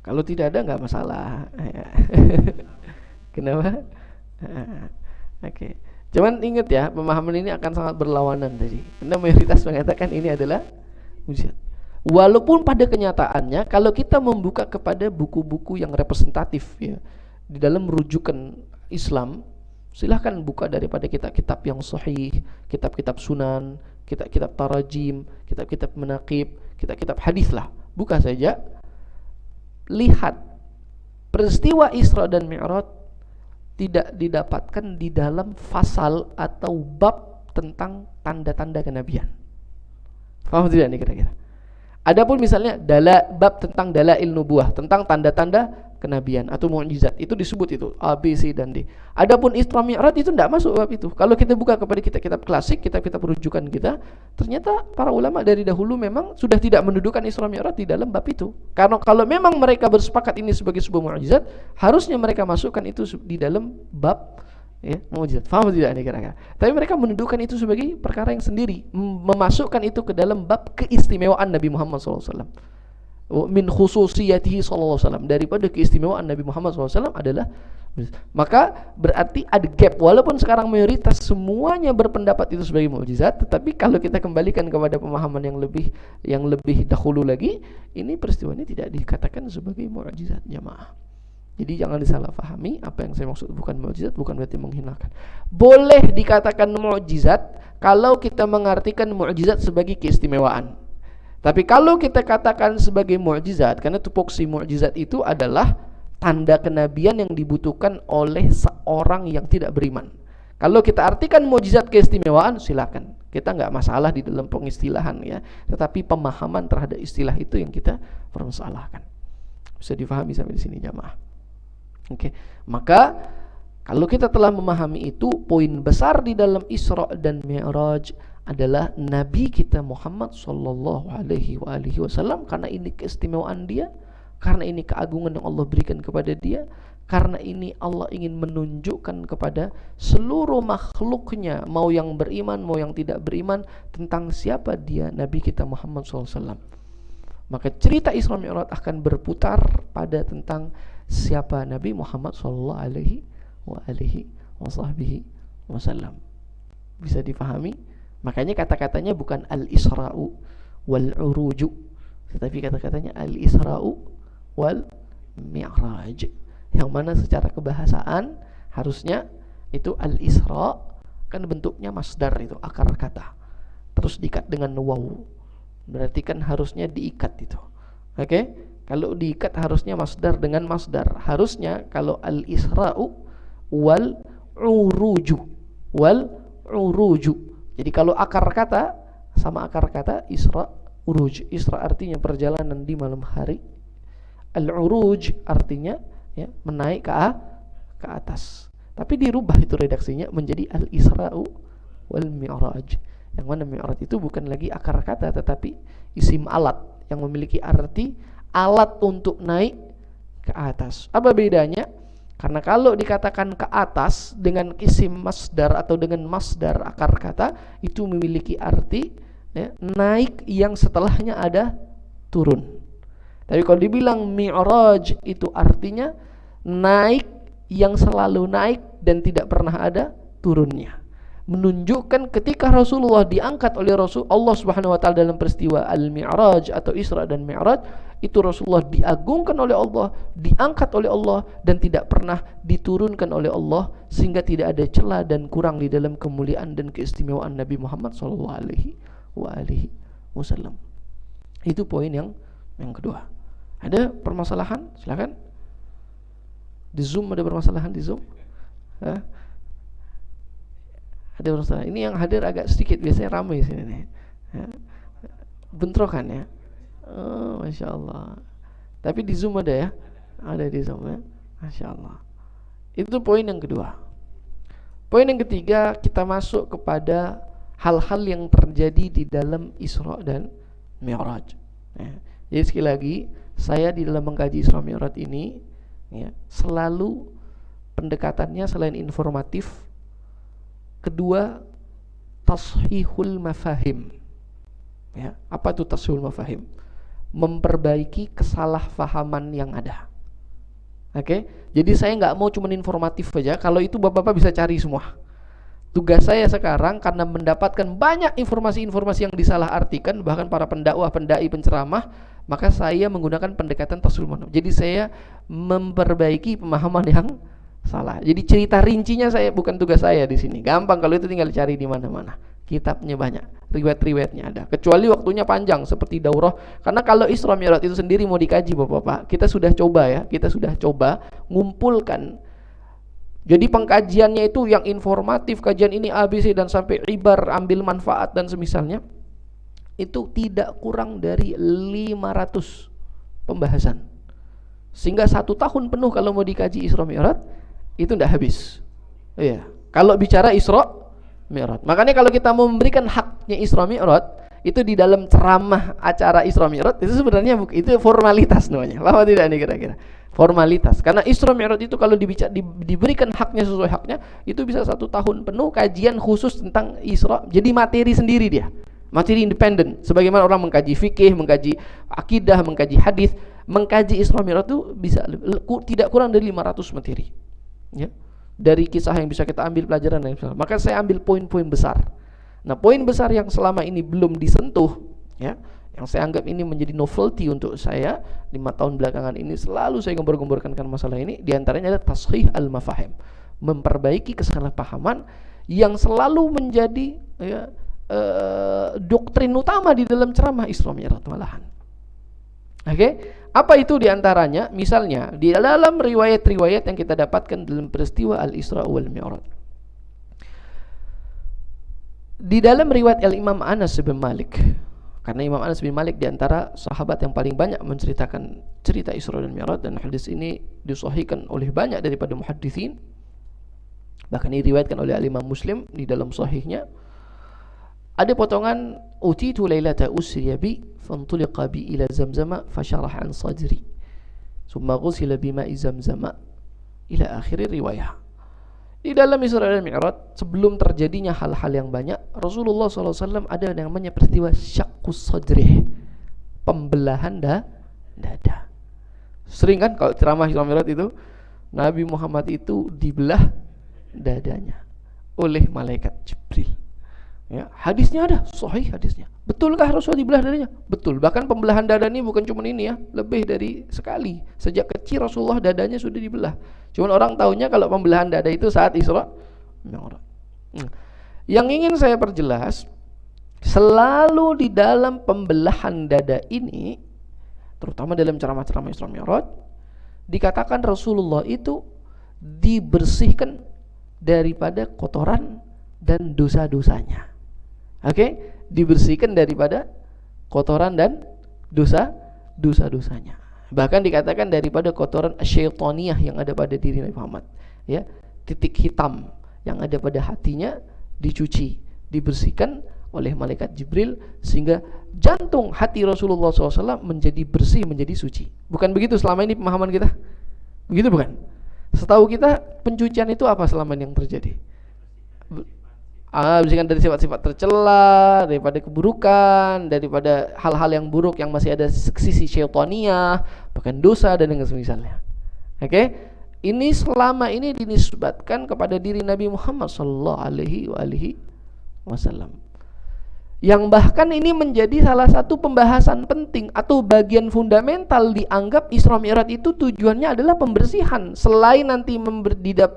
Kalau tidak ada nggak masalah. Ya. Kenapa? Oke. Cuman ingat ya, pemahaman ini akan sangat berlawanan tadi. Karena mayoritas mengatakan ini adalah mukjizat. Walaupun pada kenyataannya kalau kita membuka kepada buku-buku yang representatif ya di dalam rujukan Islam, silahkan buka daripada kitab-kitab yang sahih, kitab-kitab sunan, kitab-kitab tarajim, kitab-kitab manaqib, kitab-kitab hadis lah. Buka saja, lihat peristiwa Isra dan Mi'raj tidak didapatkan di dalam fasal atau bab tentang tanda-tanda kenabian. Paham tidak nih kira-kira? Adapun misalnya bab tentang dalail nubuah, tentang tanda-tanda kenabian atau mukjizat, itu disebut itu A, B, C dan D. Adapun Isra Mi'raj itu tidak masuk bab itu. Kalau kita buka kepada kitab-kitab klasik, kitab-kitab rujukan kita, ternyata para ulama dari dahulu memang sudah tidak mendudukan Isra Mi'raj di dalam bab itu. Karena kalau memang mereka bersepakat ini sebagai sebuah mukjizat, harusnya mereka masukkan itu di dalam bab ya, mukjizat. Faham tidak nih kira-kira? Tapi mereka mendudukan itu sebagai perkara yang sendiri, memasukkan itu ke dalam bab keistimewaan Nabi Muhammad SAW. Min khususiyatihi sallallahu alaihi wasallam, daripada keistimewaan Nabi Muhammad SAW adalah, maka berarti ada gap. Walaupun sekarang mayoritas semuanya berpendapat itu sebagai mukjizat, tetapi kalau kita kembalikan kepada pemahaman yang lebih dahulu lagi, ini peristiwa ini tidak dikatakan sebagai mukjizat jamaah. Jadi jangan disalahfahami, apa yang saya maksud bukan mukjizat bukan berarti menghinakan. Boleh dikatakan mukjizat kalau kita mengartikan mukjizat sebagai keistimewaan. Tapi kalau kita katakan sebagai mukjizat, karena tupoksi mukjizat itu adalah tanda kenabian yang dibutuhkan oleh seorang yang tidak beriman. Kalau kita artikan mukjizat keistimewaan, silakan. Kita nggak masalah di dalam pengistilahan ya. Tetapi pemahaman terhadap istilah itu yang kita permasalahkan. Bisa difahami sampai di sini jamaah. Oke, maka kalau kita telah memahami itu, poin besar di dalam Isra dan Mi'raj adalah Nabi kita Muhammad sallallahu alaihi wasallam, karena ini keistimewaan dia, karena ini keagungan yang Allah berikan kepada dia, karena ini Allah ingin menunjukkan kepada seluruh makhluknya, mau yang beriman mau yang tidak beriman, tentang siapa dia Nabi kita Muhammad sallallahu alaihi wasallam. Maka cerita Isra Mi'raj akan berputar pada tentang siapa Nabi Muhammad sallallahu alaihi wasallam. Bisa difahami? Makanya kata-katanya bukan al-Isra'u wal-Uruju, tetapi kata-katanya al-Isra'u wal-Mi'raj, yang mana secara kebahasaan harusnya itu al-Isra kan bentuknya masdar, itu akar kata, terus diikat dengan waw, berarti kan harusnya diikat itu. Oke? Kalau diikat harusnya masdar dengan masdar. Harusnya kalau al-Isra'u wal-Uruju Jadi kalau akar kata sama akar kata Isra, Uruj. Isra artinya perjalanan di malam hari. Al-Uruj artinya ya, menaik ke atas. Tapi dirubah itu redaksinya menjadi Al-Isra'u wal Mi'raj. Yang mana Mi'raj itu bukan lagi akar kata, tetapi isim alat yang memiliki arti alat untuk naik ke atas. Apa bedanya? Karena kalau dikatakan ke atas dengan isim masdar atau dengan masdar akar kata, itu memiliki arti ya, naik yang setelahnya ada turun. Tapi kalau dibilang Mi'raj itu artinya naik yang selalu naik dan tidak pernah ada turunnya. Menunjukkan ketika Rasulullah diangkat oleh Allah Subhanahu wa taala dalam peristiwa Al-Mi'raj atau Isra dan Mi'raj, itu Rasulullah diagungkan oleh Allah, diangkat oleh Allah, dan tidak pernah diturunkan oleh Allah, sehingga tidak ada celah dan kurang di dalam kemuliaan dan keistimewaan Nabi Muhammad sallallahu alaihi wasallam. Itu poin yang kedua. Ada permasalahan? Silakan. Di Zoom ada permasalahan di Zoom? Ada permasalahan. Ini yang hadir agak sedikit, biasanya ramai sini nih. Bentrokan ya. Oh, Masya Allah. Tapi di Zoom ada ya? Ada di Zoom ya? Masya Allah. Itu poin yang kedua. Poin yang ketiga, kita masuk kepada hal-hal yang terjadi di dalam Isra dan Mi'raj. Jadi sekali lagi, saya di dalam mengkaji Isra Mi'raj ini ya, selalu pendekatannya selain informatif, kedua tashihul mafahim. Ya, apa itu tashihul mafahim? Memperbaiki kesalahpahaman yang ada. Oke, jadi saya nggak mau cuma informatif aja. Kalau itu bapak-bapak bisa cari semua. Tugas saya sekarang karena mendapatkan banyak informasi-informasi yang disalahartikan, bahkan para pendakwah, pendai, penceramah, maka saya menggunakan pendekatan tashihul mafahim. Jadi saya memperbaiki pemahaman yang salah. Jadi cerita rincinya saya bukan tugas saya di sini. Gampang kalau itu tinggal cari di mana-mana. Kitabnya banyak, riwayat-riwayatnya ada. Kecuali waktunya panjang seperti daurah. Karena kalau Isra Mi'raj itu sendiri mau dikaji Bapak-bapak, kita sudah coba ngumpulkan. Jadi pengkajiannya itu yang informatif, kajian ini ABC dan sampai ibar, ambil manfaat dan semisalnya, itu tidak kurang dari 500 pembahasan. Sehingga 1 tahun penuh kalau mau dikaji Isra Mi'raj itu tidak habis. Iya. Kalau bicara Isra Mi'raj. Makanya kalau kita mau memberikan haknya Isra Mi'raj, itu di dalam ceramah acara Isra Mi'raj itu sebenarnya itu formalitas namanya. Lama tidak nih kira-kira? Formalitas. Karena Isra Mi'raj itu kalau diberikan haknya sesuai haknya, itu bisa 1 tahun penuh kajian khusus tentang Isra. Jadi materi sendiri dia. Materi independen. Sebagaimana orang mengkaji fikih, mengkaji akidah, mengkaji hadis, mengkaji Isra Mi'raj itu bisa tidak kurang dari 500 materi. Ya. Dari kisah yang bisa kita ambil pelajaran dan misalnya. Maka saya ambil poin-poin besar. Nah, poin besar yang selama ini belum disentuh, ya, yang saya anggap ini menjadi novelty untuk saya 5 tahun belakangan ini, selalu saya gembor-gemborkan masalah ini. Di antaranya adalah tashih al-mafahim, memperbaiki kesalahpahaman yang selalu menjadi ya, doktrin utama di dalam ceramah Isra Mi'raj malahan. Oke, apa itu diantaranya? Misalnya di dalam riwayat-riwayat yang kita dapatkan dalam peristiwa Al-Isra wal Mi'raj. Di dalam riwayat Al-Imam Anas bin Malik, karena Imam Anas bin Malik diantara sahabat yang paling banyak menceritakan cerita Isra dan Mi'raj, dan hadis ini disahihkan oleh banyak daripada muhadditsin, bahkan diriwayatkan oleh Al-Imam Muslim di dalam sahihnya. Ada potongan utitu lailata usriya bi fantuliqa bi ila zamzama fasharaha an sadri thumma ghusila bima'i zamzama ila akhir riwayah. Di dalam Isra dan Mi'raj, sebelum terjadinya hal-hal yang banyak, Rasulullah SAW ada yang namanya peristiwa syaqqus sadrih, pembelahan dada. Sering kan kalau ceramah Isra Mi'raj itu, Nabi Muhammad itu dibelah dadanya oleh malaikat Jibril. Ya, hadisnya ada, sahih hadisnya. Betulkah Rasulullah dibelah dadanya? Betul. Bahkan pembelahan dada ini bukan cuma ini ya, lebih dari sekali. Sejak kecil Rasulullah dadanya sudah dibelah. Cuman orang tahunya kalau pembelahan dada itu saat Isra Mi'raj. Yang ingin saya perjelas, selalu di dalam pembelahan dada ini, terutama dalam ceramah-ceramah Isra Mi'raj, dikatakan Rasulullah itu dibersihkan daripada kotoran dan dosa-dosanya. Oke, dibersihkan daripada kotoran dan dosa-dosanya. Bahkan dikatakan daripada kotoran syaitaniyah yang ada pada diri Nabi Muhammad. Ya, titik hitam yang ada pada hatinya dicuci, dibersihkan oleh malaikat Jibril sehingga jantung hati Rasulullah SAW menjadi bersih, menjadi suci. Bukan begitu selama ini pemahaman kita? Begitu bukan? Setahu kita pencucian itu apa selama ini yang terjadi? Bersihkan dari sifat-sifat tercela, daripada keburukan, daripada hal-hal yang buruk yang masih ada sisi syaitaniyah, bahkan dosa dan dengan semisalnya. Oke? Ini selama ini dinisbatkan kepada diri Nabi Muhammad sallallahu alaihi wasallam. Yang bahkan ini menjadi salah satu pembahasan penting atau bagian fundamental, dianggap Isra Mi'raj itu tujuannya adalah pembersihan. Selain nanti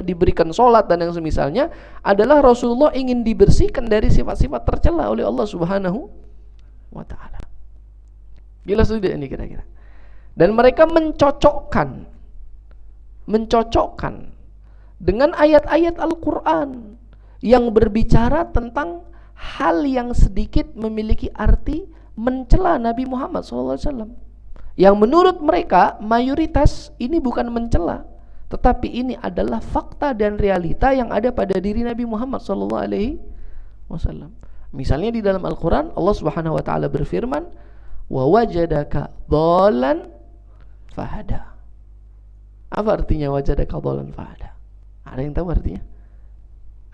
diberikan sholat dan yang semisalnya, adalah Rasulullah ingin dibersihkan dari sifat-sifat tercela oleh Allah Subhanahu wa ta'ala. Jelas sudah ini kira-kira. Dan mereka mencocokkan dengan ayat-ayat Al-Quran yang berbicara tentang hal yang sedikit memiliki arti mencela Nabi Muhammad SAW, yang menurut mereka mayoritas ini bukan mencela, tetapi ini adalah fakta dan realita yang ada pada diri Nabi Muhammad SAW. Misalnya di dalam Al-Quran Allah Subhanahu Wa Taala berfirman, Wa wajadaka dhalan fahada. Apa artinya wajadaka dhalan fahada? Ada yang tahu artinya?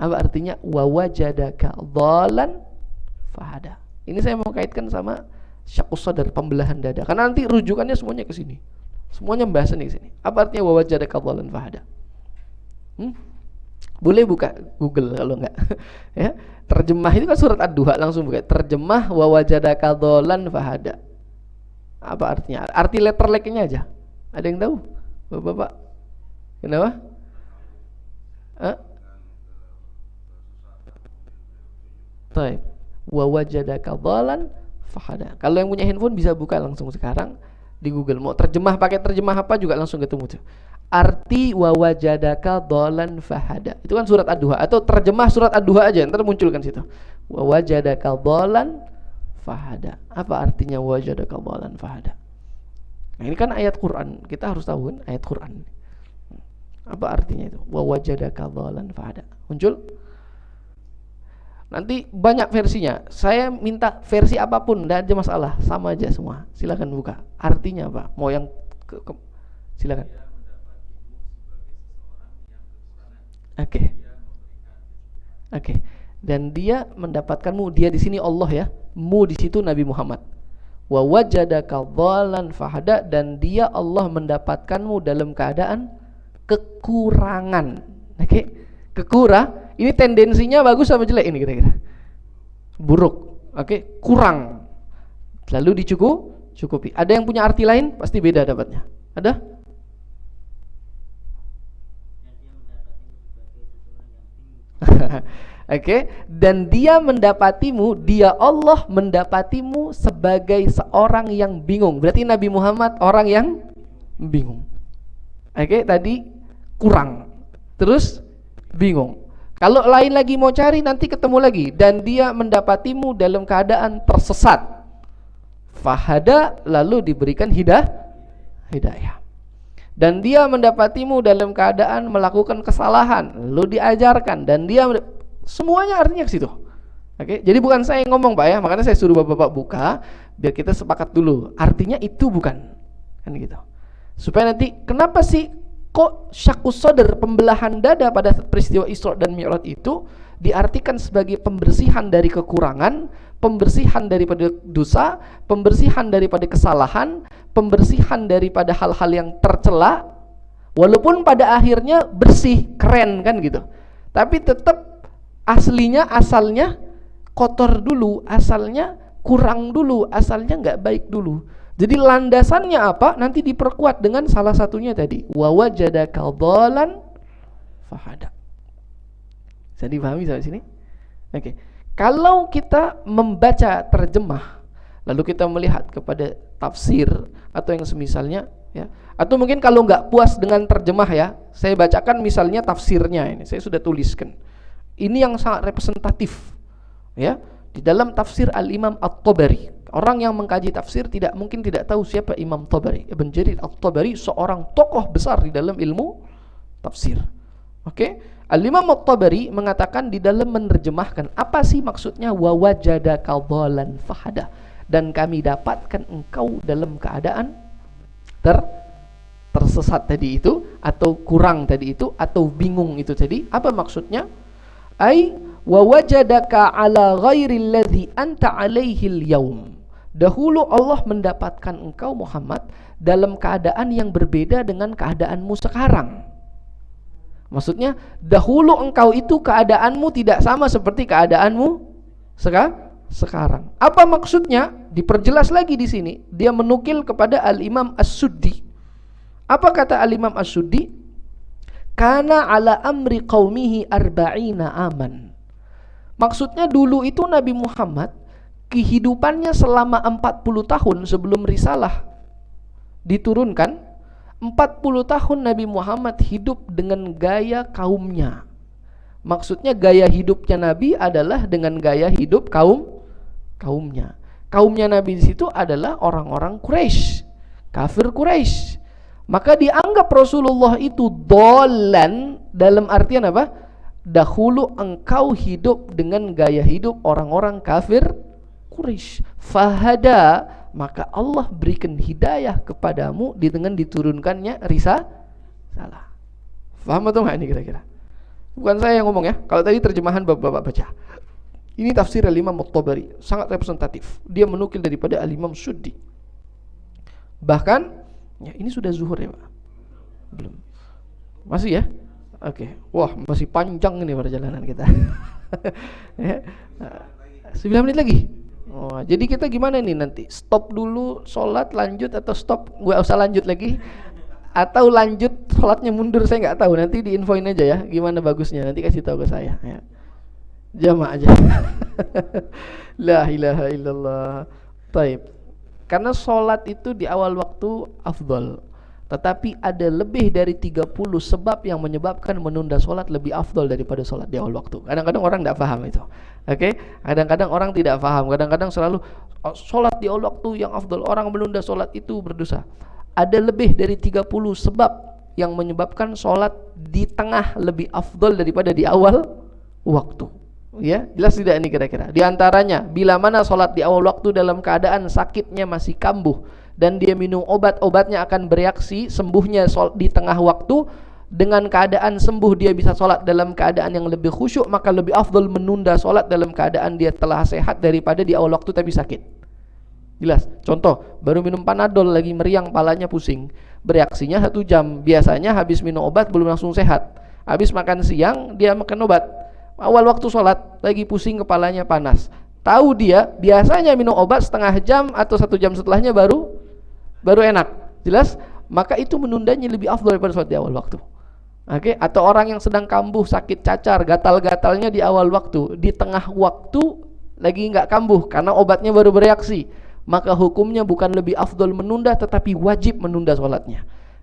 Apa artinya wa wajadaka dhalan fahada? Ini saya mau kaitkan sama syaqqus sadar, pembelahan dada. Karena nanti rujukannya semuanya ke sini. Semuanya pembahasan di sini. Apa artinya wa wajadaka dhalan fahada? Boleh buka Google kalau enggak. Ya, terjemah itu kan surat Ad-Duha, langsung buka. Terjemah wa wajadaka dhalan fahada. Apa artinya? Arti letter like-nya aja. Ada yang tahu? Bapak-bapak. Kenapa? Taib. Wa wajadaka dhalan fahada. Kalau yang punya handphone bisa buka langsung sekarang di Google. Mau terjemah pakai terjemah apa juga langsung ketemu tuh. Arti wa wajadaka dhalan fahada. Itu kan surat Ad-Duha, atau terjemah surat Ad-Duha aja, ntar munculkan situ. Wa wajadaka dhalan fahada. Apa artinya wa wajadaka dhalan fahada? Nah, ini kan ayat Quran. Kita harus tahu kan ayat Quran. Apa artinya itu? Wa wajadaka dhalan fahada. Muncul? Nanti banyak versinya. Saya minta versi apapun, tidak ada masalah, sama aja semua. Silakan buka. Artinya apa? Mau yang silakan. Oke. Dan dia mendapatkanmu, dia di sini Allah ya. Mu di situ Nabi Muhammad. Wa wajadaka dhalan fahada, dan dia Allah mendapatkanmu dalam keadaan kekurangan. Oke. Ini tendensinya bagus sama jelek ini kira-kira? Buruk. Oke, kurang. Lalu dicukupi. Ada yang punya arti lain? Pasti beda dapatnya. Ada? Oke, dan dia mendapatimu, dia Allah mendapatimu sebagai seorang yang bingung. Berarti Nabi Muhammad orang yang bingung. Oke, tadi kurang, terus bingung. Kalau lain lagi mau cari nanti ketemu lagi. Dan dia mendapatimu dalam keadaan tersesat. Fahada, lalu diberikan hidayah. Dan dia mendapatimu dalam keadaan melakukan kesalahan, lalu diajarkan. Dan dia semuanya artinya ke situ. Oke, jadi bukan saya yang ngomong Pak ya, makanya saya suruh bapak-bapak buka biar kita sepakat dulu. Artinya itu bukan, kan gitu. Supaya nanti kenapa sih kok syaqqus sadar, pembelahan dada pada peristiwa Isra dan Mi'raj itu diartikan sebagai pembersihan dari kekurangan, pembersihan daripada dosa, pembersihan daripada kesalahan, pembersihan daripada hal-hal yang tercela, walaupun pada akhirnya bersih, keren kan gitu. Tapi tetap asalnya kotor dulu, asalnya kurang dulu, asalnya nggak baik dulu. Jadi landasannya apa? Nanti diperkuat dengan salah satunya tadi, wa wajadaka dhalan fahada. Bisa dipahami sampai sini? Oke. Kalau kita membaca terjemah, lalu kita melihat kepada tafsir atau yang semisalnya, ya. Atau mungkin kalau nggak puas dengan terjemah ya, saya bacakan misalnya tafsirnya ini. Saya sudah tuliskan. Ini yang sangat representatif, ya. Di dalam tafsir Al-Imam At-Tabari. Orang yang mengkaji tafsir tidak mungkin tidak tahu siapa Imam Tabari. Ibn Jarir At-Tabari seorang tokoh besar di dalam ilmu tafsir. Oke, Al-Imam At-Tabari mengatakan di dalam menerjemahkan apa sih maksudnya wa wajadaka dhalan fahada, dan kami dapatkan engkau dalam keadaan tersesat tadi itu, atau kurang tadi itu, atau bingung itu tadi. Apa maksudnya? Ai wa wajadaka ala ghairil ladzi anta alaihil yaum. Dahulu Allah mendapatkan engkau Muhammad dalam keadaan yang berbeda dengan keadaanmu sekarang. Maksudnya dahulu engkau itu keadaanmu tidak sama seperti keadaanmu sekarang. Apa maksudnya? Diperjelas lagi di sini. Dia menukil kepada Al-Imam As-Suddi. Apa kata Al-Imam As-Suddi? Kana ala amri qaumihi arba'ina aman. Maksudnya dulu itu Nabi Muhammad kehidupannya selama 40 tahun sebelum risalah diturunkan. 40 tahun Nabi Muhammad hidup dengan gaya kaumnya. Maksudnya gaya hidupnya Nabi adalah dengan gaya hidup kaumnya. Kaumnya Nabi di situ adalah orang-orang Quraisy, kafir Quraisy. Maka dianggap Rasulullah itu dolan, dalam artian apa? Dahulu engkau hidup dengan gaya hidup orang-orang kafir Quraisy. Fahada, maka Allah berikan hidayah kepadamu dengan diturunkannya risalah. Paham atau enggak ini kira-kira? Bukan saya yang ngomong ya. Kalau tadi terjemahan Bapak baca. Ini tafsir Al-Imam At-Tabari, sangat representatif. Dia menukil daripada Al-Imam Suddi. Bahkan ya, ini sudah zuhur ya, Pak? Belum. Masih ya? Oke. Wah, masih panjang ini perjalanan kita. 9 menit lagi. Oh, jadi kita gimana nih nanti? Stop dulu sholat, lanjut atau stop? Gak usah lanjut lagi? Atau lanjut sholatnya mundur, saya nggak tahu. Nanti diinfoin aja ya, gimana bagusnya. Nanti kasih tahu ke saya. Ya. Jamaah aja. La ilaha illallah. Taib. Karena sholat itu di awal waktu afdal. Tetapi ada lebih dari 30 sebab yang menyebabkan menunda sholat lebih afdal daripada sholat di awal waktu. Kadang-kadang orang tidak paham itu. Oke? Kadang-kadang orang tidak paham. Kadang-kadang selalu sholat di awal waktu yang afdal. Orang menunda sholat itu berdosa. Ada lebih dari 30 sebab yang menyebabkan sholat di tengah lebih afdal daripada di awal waktu. Ya, jelas tidak ini kira-kira? Di antaranya, bila mana sholat di awal waktu dalam keadaan sakitnya masih kambuh dan dia minum obat-obatnya akan bereaksi, sembuhnya di tengah waktu, dengan keadaan sembuh dia bisa sholat dalam keadaan yang lebih khusyuk, maka lebih afdal menunda sholat dalam keadaan dia telah sehat daripada di awal waktu tapi sakit. Jelas. Contoh, baru minum Panadol lagi meriang, palanya pusing, bereaksinya 1 jam. Biasanya habis minum obat belum langsung sehat. Habis makan siang dia makan obat. Awal waktu sholat lagi pusing, kepalanya panas. Tahu dia biasanya minum obat setengah jam atau 1 jam setelahnya baru enak. Jelas. Maka itu menundanya lebih afdal daripada sholat di awal waktu. Oke? Atau orang yang sedang kambuh, sakit cacar, gatal-gatalnya di awal waktu, di tengah waktu lagi nggak kambuh karena obatnya baru bereaksi, maka hukumnya bukan lebih afdol menunda, tetapi wajib menunda sholatnya.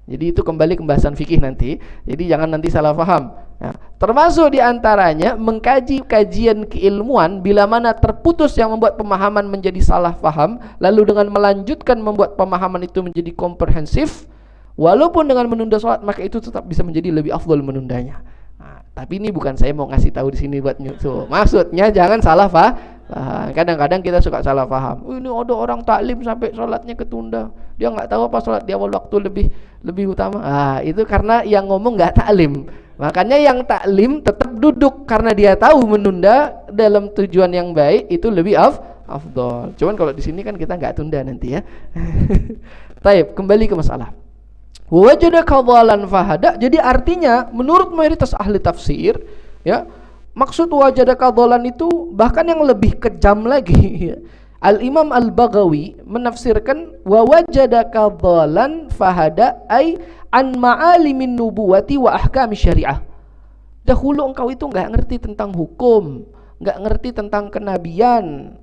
Jadi itu kembali ke pembahasan fikih nanti. Jadi jangan nanti salah paham. Nah, termasuk diantaranya mengkaji kajian keilmuan, bila mana terputus yang membuat pemahaman menjadi salah paham, lalu dengan melanjutkan membuat pemahaman itu menjadi komprehensif, walaupun dengan menunda sholat, maka itu tetap bisa menjadi lebih afdol menundanya. Nah, tapi ini bukan saya mau ngasih tahu di sini buat nyusul. Maksudnya jangan salah paham. Kadang-kadang kita suka salah paham. Ini ada orang taklim sampai sholatnya ketunda. Dia nggak tahu apa sholat di awal waktu lebih utama. Itu karena yang ngomong nggak taklim. Makanya yang taklim tetap duduk karena dia tahu menunda dalam tujuan yang baik itu lebih afdol. Cuman kalau di sini kan kita nggak tunda nanti ya. Taib, kembali ke masalah. Wajada kadhalan fahada. Jadi artinya menurut mayoritas ahli tafsir, ya, maksud wajada kadhalan itu bahkan yang lebih kejam lagi. Al-Imam Al-Baghawi menafsirkan wa wajada kadhalan fahada ay an ma'alimin nubuwati wa ahkam syariah. Dahulu engkau itu enggak ngerti tentang hukum, enggak ngerti tentang kenabian,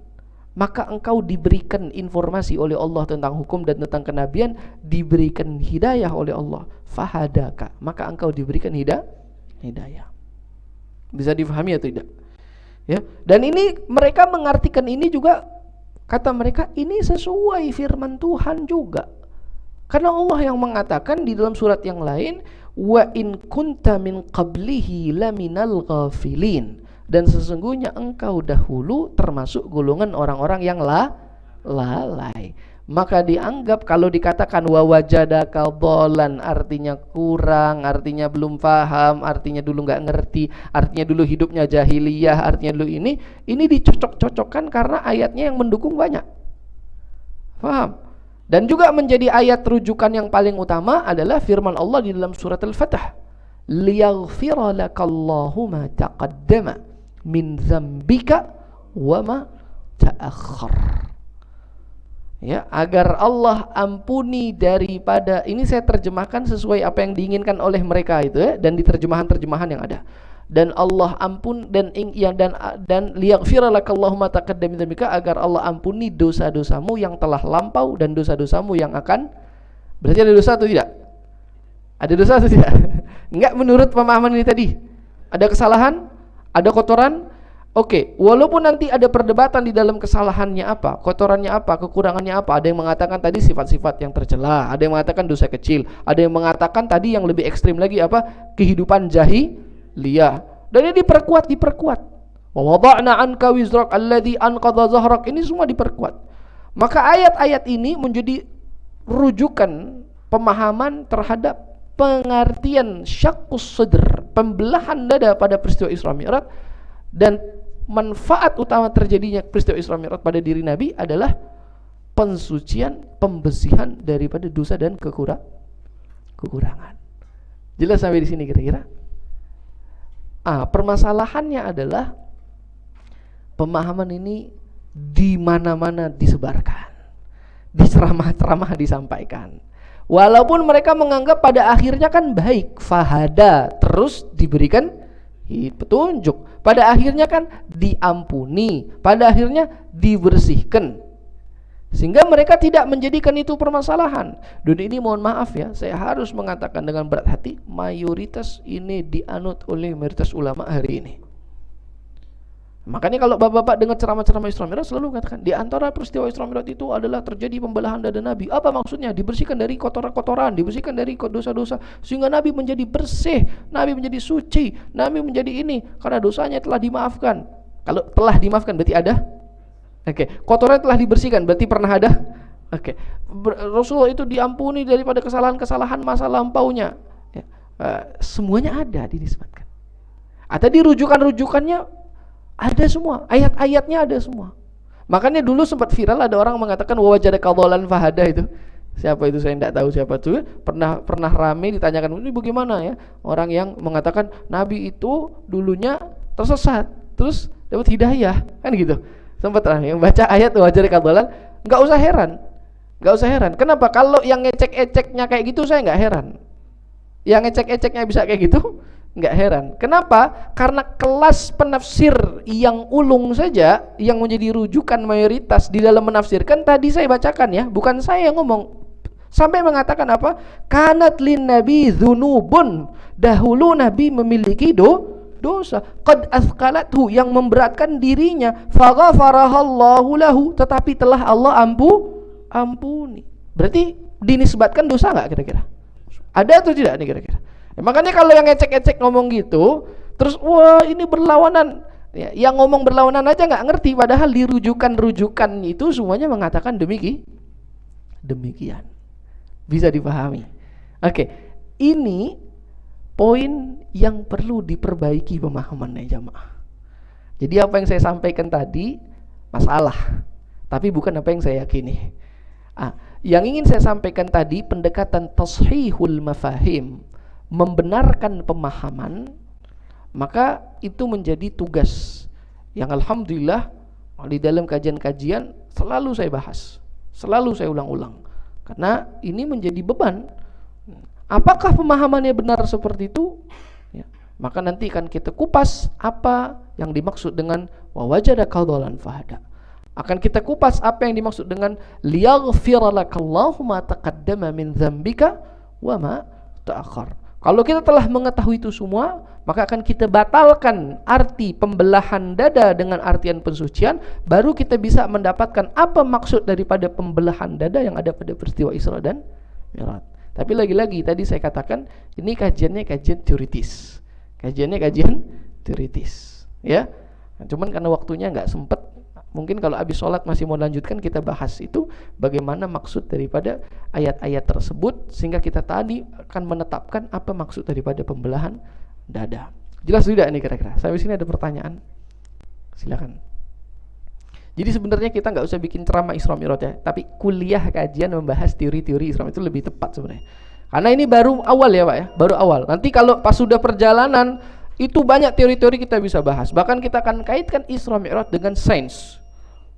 maka engkau diberikan informasi oleh Allah tentang hukum dan tentang kenabian, diberikan hidayah oleh Allah, fahadaka, maka engkau diberikan hidayah. Bisa difahami atau tidak? Ya. Dan ini mereka mengartikan ini juga, kata mereka ini sesuai firman Tuhan juga. Karena Allah yang mengatakan di dalam surat yang lain, wa in kunta min qablihi laminal ghafilin, dan sesungguhnya engkau dahulu termasuk golongan orang-orang yang lalai. Maka dianggap kalau dikatakan wa wajadaka dhalan, artinya kurang, artinya belum paham, artinya dulu nggak ngerti, artinya dulu hidupnya jahiliyah, artinya dulu ini dicocok-cocokkan karena ayatnya yang mendukung banyak. Paham? Dan juga menjadi ayat rujukan yang paling utama adalah firman Allah di dalam surat Al-Fatah, liyaghfira lakallahu ma taqaddama min dzambika wa ma ta'akhkhar. Ya, agar Allah ampuni daripada, ini saya terjemahkan sesuai apa yang diinginkan oleh mereka itu ya, dan di terjemahan-terjemahan yang ada. Dan Allah ampun dan liyaghfira lakallahu ma taqaddama min dzambika, agar Allah ampuni dosa-dosamu yang telah lampau dan dosa-dosamu yang akan. Berarti ada dosa atau tidak? Ada dosa atau tidak? Enggak menurut pemahaman ini tadi. Ada kesalahan? Ada kotoran? Oke, walaupun nanti ada perdebatan di dalam kesalahannya apa, kotorannya apa, kekurangannya apa. Ada yang mengatakan tadi sifat-sifat yang tercela, ada yang mengatakan dosa kecil, ada yang mengatakan tadi yang lebih ekstrim lagi apa, kehidupan jahiliyah. Dan ini diperkuat. Wa wada'na anka wizrak alladzi anqadha zahrak, ini semua diperkuat. Maka ayat-ayat ini menjadi rujukan pemahaman terhadap pengertian syaqqus sadr, pembelahan dada pada peristiwa Isra Mi'raj, dan manfaat utama terjadinya peristiwa Isra Mi'raj pada diri Nabi adalah pensucian, pembersihan daripada dosa dan kekurangan. Jelas sampai di sini kira-kira? Permasalahannya adalah pemahaman ini di mana-mana disebarkan, di ceramah-ceramah disampaikan. Walaupun mereka menganggap pada akhirnya kan baik, fahada, terus diberikan petunjuk. Pada akhirnya kan diampuni, pada akhirnya dibersihkan. Sehingga mereka tidak menjadikan itu permasalahan. Dan ini mohon maaf ya, saya harus mengatakan dengan berat hati, mayoritas ini dianut oleh mayoritas ulama hari ini. Makanya kalau bapak-bapak dengar ceramah-ceramah Isra Mi'raj selalu mengatakan di antara peristiwa Isra Mi'raj itu adalah terjadi pembelahan dada Nabi. Apa maksudnya? Dibersihkan dari kotoran-kotoran, dibersihkan dari dosa-dosa, sehingga Nabi menjadi bersih, Nabi menjadi suci, Nabi menjadi ini karena dosanya telah dimaafkan. Kalau telah dimaafkan berarti ada. Kotoran telah dibersihkan berarti pernah ada. Rasulullah itu diampuni daripada kesalahan-kesalahan masa lampaunya. Semuanya ada dinisbatkan. Tadi rujukan-rujukannya ada semua, ayat-ayatnya ada semua. Makanya dulu sempat viral, ada orang mengatakan wa wajadaka dhalan fahada itu. Siapa itu saya tidak tahu siapa itu. Pernah rame ditanyakan, ini bagaimana ya orang yang mengatakan Nabi itu dulunya tersesat terus dapat hidayah, kan gitu. Sempat rame yang baca ayat wa wajadaka dhalan, enggak usah heran. Kenapa? Kalau yang ngecek-eceknya kayak gitu saya enggak heran. Yang ngecek-eceknya bisa kayak gitu, nggak heran. Kenapa? Karena kelas penafsir yang ulung saja yang menjadi rujukan mayoritas di dalam menafsirkan tadi saya bacakan ya, bukan saya yang ngomong. Sampai mengatakan apa? Kanat lin nabi dzunubun. Dahulu Nabi memiliki dosa. Qad athqalathu, yang memberatkan dirinya. Faghafarahallahu lahu, tetapi telah Allah ampuni. Berarti dinisbatkan dosa nggak kira-kira? Ada atau tidak nih kira-kira? Makanya kalau yang ngecek-ngecek ngomong gitu, terus wah ini berlawanan, ya, yang ngomong berlawanan aja nggak ngerti, padahal di rujukan-rujukan itu semuanya mengatakan demikian. Bisa dipahami. Ini poin yang perlu diperbaiki pemahamannya jamaah. Jadi apa yang saya sampaikan tadi masalah, tapi bukan apa yang saya yakini. Yang ingin saya sampaikan tadi pendekatan tashihul mafahim, membenarkan pemahaman, maka itu menjadi tugas yang alhamdulillah di dalam kajian-kajian selalu saya bahas, selalu saya ulang-ulang, karena ini menjadi beban. Apakah pemahamannya benar seperti itu? Ya, maka nanti akan kita kupas apa yang dimaksud dengan wa wajadaka dhalan fahada. Akan kita kupas apa yang dimaksud dengan liyaghfira lakallahu ma taqaddama min dzambika wa ma ta'akhkhar. Kalau kita telah mengetahui itu semua, maka akan kita batalkan arti pembelahan dada dengan artian pensucian, baru kita bisa mendapatkan apa maksud daripada pembelahan dada yang ada pada peristiwa Isra dan Mi'raj. Tapi lagi-lagi tadi saya katakan ini kajian teoritis. Ya. Cuman karena waktunya nggak sempat, mungkin kalau habis sholat masih mau lanjutkan kita bahas itu bagaimana maksud daripada ayat-ayat tersebut, sehingga kita tadi akan menetapkan apa maksud daripada pembelahan dada. Jelas tidak nih kira-kira? Sampai sini ada pertanyaan? Silakan. Jadi sebenarnya kita nggak usah bikin ceramah Isra Mi'raj ya, tapi kuliah kajian membahas teori-teori Isra itu lebih tepat sebenarnya. Karena ini baru awal ya Pak ya, baru awal. Nanti kalau pas sudah perjalanan itu banyak teori-teori kita bisa bahas. Bahkan kita akan kaitkan Isra Mi'raj dengan sains.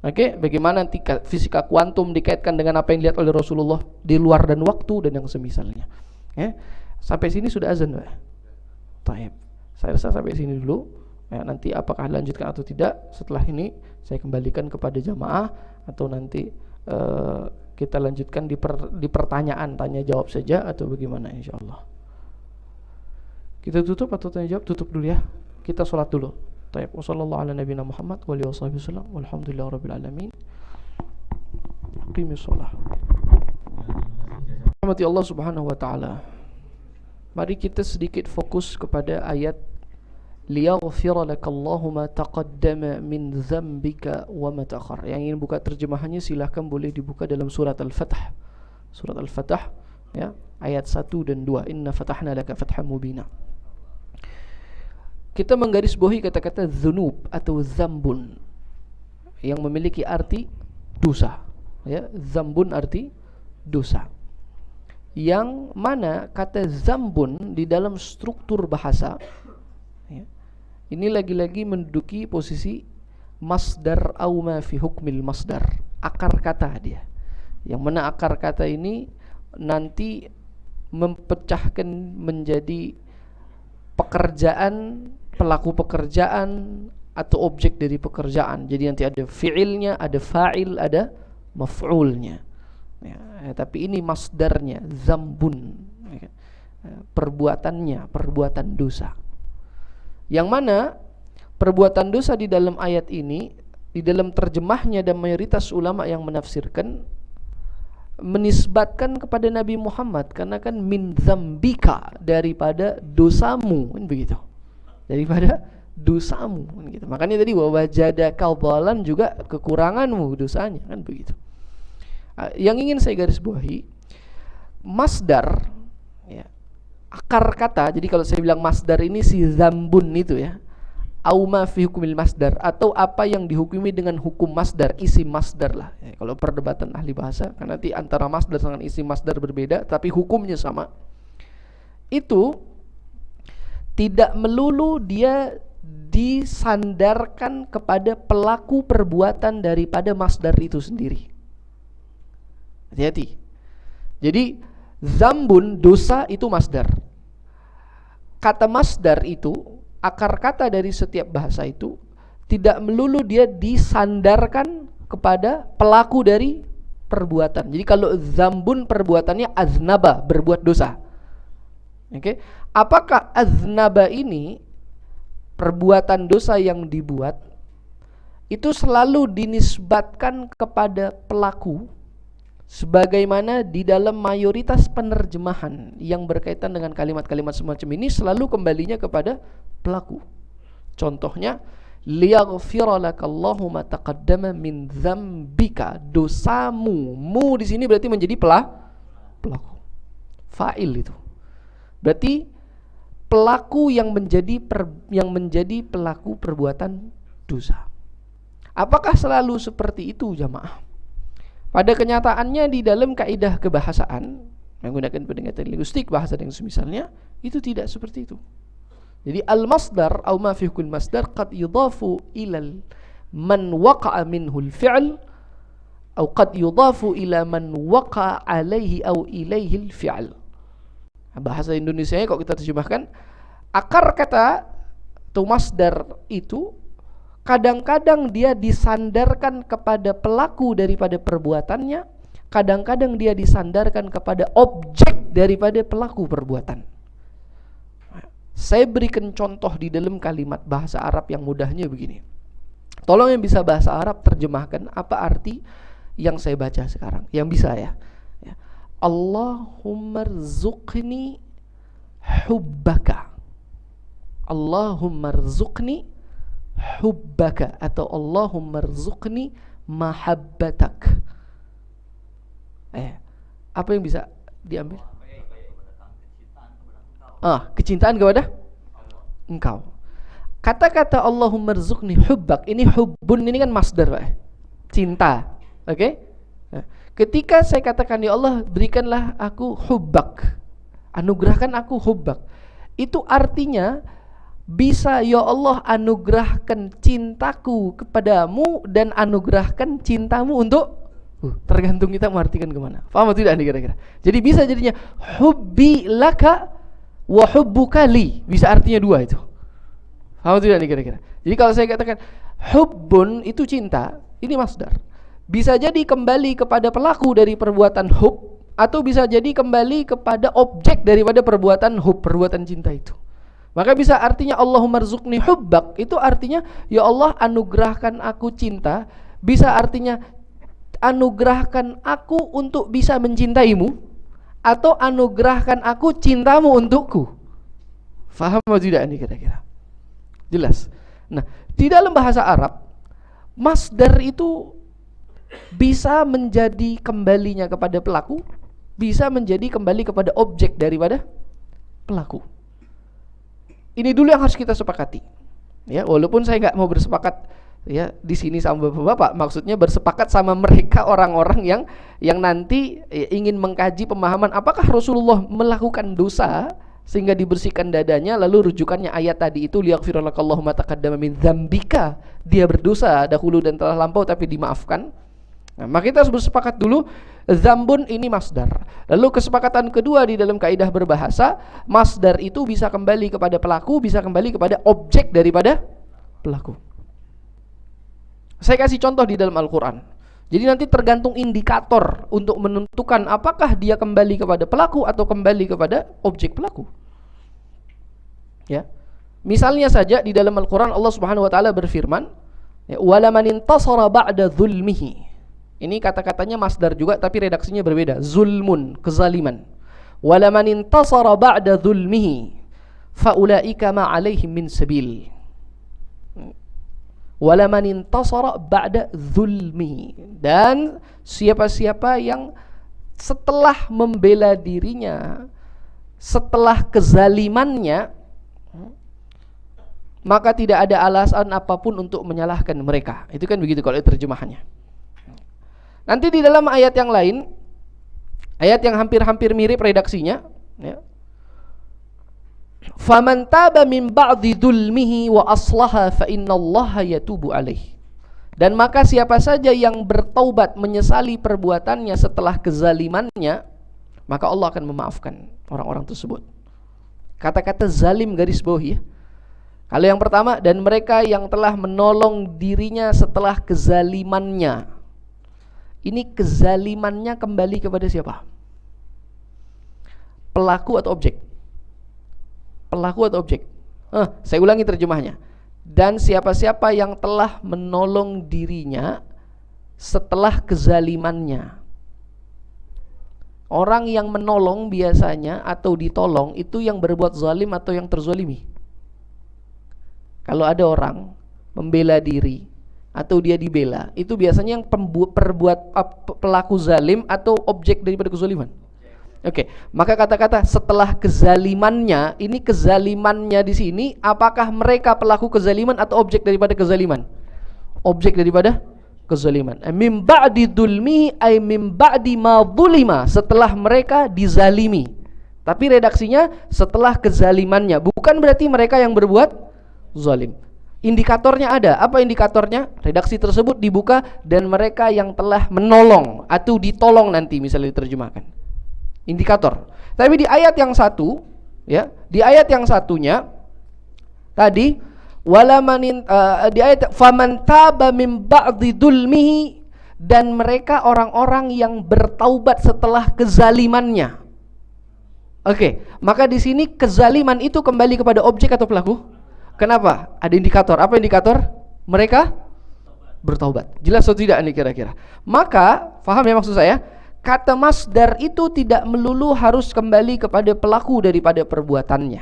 Bagaimana nanti fisika kuantum dikaitkan dengan apa yang dilihat oleh Rasulullah di luar dan waktu dan yang semisalnya. Sampai sini sudah azan, Pak. Baik. Saya rasa sampai sini dulu. Nanti apakah lanjutkan atau tidak setelah ini saya kembalikan kepada jamaah, atau nanti kita lanjutkan di pertanyaan tanya jawab saja atau bagaimana insyaallah. Kita tutup atau tanya jawab? Tutup dulu ya. Kita sholat dulu. Tayyib. Wassallallahu ala nabiyina Muhammad wa alihi wasallam. Walhamdulillahirabbil alamin. Qimis shalah. Rahmati Allah Subhanahu wa taala. Mari kita sedikit fokus kepada ayat liyaghfira lakallahu ma taqaddama min dzambika wa ma ta'akhkhar. Yang ingin buka terjemahannya silahkan boleh dibuka dalam surat Al-Fath. Surat Al-Fath ya, ayat 1 dan 2. Inna fatahna laka fatham mubina. Kita menggarisbawahi kata-kata dzunub atau zambun yang memiliki arti dosa, ya. Zambun arti dosa, yang mana kata zambun di dalam struktur bahasa, ya, ini lagi-lagi menduduki posisi masdar au ma fi hukmil masdar, akar kata dia, yang mana akar kata ini nanti mempecahkan menjadi pekerjaan, pelaku pekerjaan atau objek dari pekerjaan. Jadi nanti ada fi'ilnya, ada fa'il, ada maf'ulnya, ya, tapi ini masdarnya zambun, ya, perbuatannya, perbuatan dosa. Yang mana perbuatan dosa di dalam ayat ini, di dalam terjemahnya dan mayoritas ulama yang menafsirkan menisbatkan kepada Nabi Muhammad, karena kan min zambika, daripada dosamu, kan begitu, daripada dosamu, kan gitu. Makanya tadi wa wajadaka dhalan juga kekuranganmu dosanya, kan begitu. Yang ingin saya garis bawahi, masdar, ya, akar kata. Jadi kalau saya bilang masdar ini si zambun itu, ya, au ma fi hukmil masdar, atau apa yang dihukumi dengan hukum masdar, isi masdar lah, ya, kalau perdebatan ahli bahasa, karena nanti antara masdar dengan isi masdar berbeda tapi hukumnya sama. Itu tidak melulu dia disandarkan kepada pelaku perbuatan daripada masdar itu sendiri. Hati-hati. Jadi zambun, dosa, itu masdar. Kata masdar itu, akar kata dari setiap bahasa itu, tidak melulu dia disandarkan kepada pelaku dari perbuatan. Jadi kalau zambun perbuatannya aznaba, berbuat dosa. Oke, apakah aznaba ini perbuatan dosa yang dibuat itu selalu dinisbatkan kepada pelaku, sebagaimana di dalam mayoritas penerjemahan yang berkaitan dengan kalimat-kalimat semacam ini selalu kembalinya kepada pelaku. Contohnya, liyaghfira lakallahu ma taqaddama min dzambika, dosamu. Mu di sini berarti menjadi pelaku. Fa'il itu. Berarti pelaku yang menjadi pelaku perbuatan dosa. Apakah selalu seperti itu, jamaah? Pada kenyataannya di dalam kaidah kebahasaan menggunakan pendekatan linguistik bahasa yang semisalnya, itu tidak seperti itu. Jadi al-masdar atau ma fi hukmil masdar qad yudhafu ila man waqa'a minhu al-fi'l atau qad yudhafu ila man waqa'a alaihi atau ilaihi al-fi'l. Bahasa Indonesianya kalau kita terjemahkan, akar kata atau masdar itu kadang-kadang dia disandarkan kepada pelaku daripada perbuatannya, kadang-kadang dia disandarkan kepada objek daripada pelaku perbuatan. Saya berikan contoh di dalam kalimat bahasa Arab yang mudahnya begini. Tolong yang bisa bahasa Arab terjemahkan apa arti yang saya baca sekarang. Yang bisa, ya. Allahumma rzuqni hubbaka. Allahumma rzuqni hubbaka, atau Allahumma rzuqni mahabbatak. Apa yang bisa diambil? Kecintaan kepada engkau. Kata-kata Allahumma rzuqni hubbak, ini hubbun ini kan masdar, Pak. Cinta. Oke? Ketika saya katakan, ya Allah berikanlah aku hubbak, anugerahkan aku hubbak, itu artinya bisa, ya Allah anugerahkan cintaku kepadamu dan anugerahkan cintamu untuk tergantung kita mengartikan kemana. Paham atau tidak nih kira-kira? Jadi bisa jadinya hubbi laka wa hubbuka li, bisa artinya dua itu. Paham atau tidak nih kira-kira? Jadi kalau saya katakan hubbun itu cinta, ini masdar. Bisa jadi kembali kepada pelaku dari perbuatan hub, atau bisa jadi kembali kepada objek daripada perbuatan hub, perbuatan cinta itu. Maka bisa artinya Allahumma rzuqni hubbak, itu artinya ya Allah anugerahkan aku cinta. Bisa artinya anugerahkan aku untuk bisa mencintaimu, atau anugerahkan aku cintamu untukku. Faham atau tidak ini kira-kira? Jelas. Nah, di dalam bahasa Arab, masdar itu bisa menjadi kembalinya kepada pelaku, bisa menjadi kembali kepada objek daripada pelaku. Ini dulu yang harus kita sepakati. Ya, walaupun saya nggak mau bersepakat ya di sini sama bapak-bapak, maksudnya bersepakat sama mereka orang-orang yang nanti ingin mengkaji pemahaman apakah Rasulullah melakukan dosa sehingga dibersihkan dadanya, lalu rujukannya ayat tadi itu liyaghfiralakallahu ma taqaddama min dzambika, dia berdosa dahulu dan telah lampau tapi dimaafkan. Nah, maka kita harus bersepakat dulu dzambun ini masdar. Lalu kesepakatan kedua di dalam kaidah berbahasa, masdar itu bisa kembali kepada pelaku, bisa kembali kepada objek daripada pelaku. Saya kasih contoh di dalam Al-Quran. Jadi nanti tergantung indikator untuk menentukan apakah dia kembali kepada pelaku atau kembali kepada objek pelaku. Ya. Misalnya saja di dalam Al-Quran Allah Subhanahu wa taala berfirman, ya, wala man intasara ba'da dzulmihi. Ini kata-katanya masdar juga tapi redaksinya berbeda. Zulmun, kezaliman. Wala man intasara ba'da dzulmihi fa ulaika ma 'alaihim min sabil. Wala man intasara ba'da dzulmihi, dan siapa-siapa yang setelah membela dirinya setelah kezalimannya, maka tidak ada alasan apapun untuk menyalahkan mereka. Itu kan begitu kalau terjemahannya. Nanti di dalam ayat yang lain, ayat yang hampir-hampir mirip redaksinya, ya, faman taba min ba'di dzulmihi wa aslaha fa innallaha yatubu alaih. Dan maka siapa saja yang bertaubat menyesali perbuatannya setelah kezalimannya, maka Allah akan memaafkan orang-orang tersebut. Kata-kata zalim garis bawah ya. Kalau yang pertama, dan mereka yang telah menolong dirinya setelah kezalimannya. Ini kezalimannya kembali kepada siapa? Pelaku atau objek? Pelaku atau objek? Saya ulangi terjemahnya. Dan siapa-siapa yang telah menolong dirinya setelah kezalimannya. Orang yang menolong biasanya atau ditolong itu yang berbuat zalim atau yang terzalimi. Kalau ada orang membela diri atau dia dibela, itu biasanya yang pelaku zalim atau objek daripada kezaliman. Oke, maka kata-kata setelah kezalimannya, ini kezalimannya di sini apakah mereka pelaku kezaliman atau objek daripada kezaliman? Objek daripada kezaliman. Mim ba'di dzulmihi ay mim ba'di ma dzulima, setelah mereka dizalimi. Tapi redaksinya setelah kezalimannya, bukan berarti mereka yang berbuat zalim. Indikatornya ada. Apa indikatornya? Redaksi tersebut dibuka dan mereka yang telah menolong atau ditolong nanti misalnya diterjemahkan. Indikator. Tapi di ayat yang satu, ya, di ayat yang satunya tadi wala manin di ayat faman taba min ba'di dzulmihi, dan mereka orang-orang yang bertaubat setelah kezalimannya. Oke, maka di sini kezaliman itu kembali kepada objek atau pelaku? Kenapa? Ada indikator. Apa indikator? Mereka bertaubat. Jelas atau tidak ini kira-kira? Maka, paham ya maksud saya? Kata masdar itu tidak melulu harus kembali kepada pelaku daripada perbuatannya.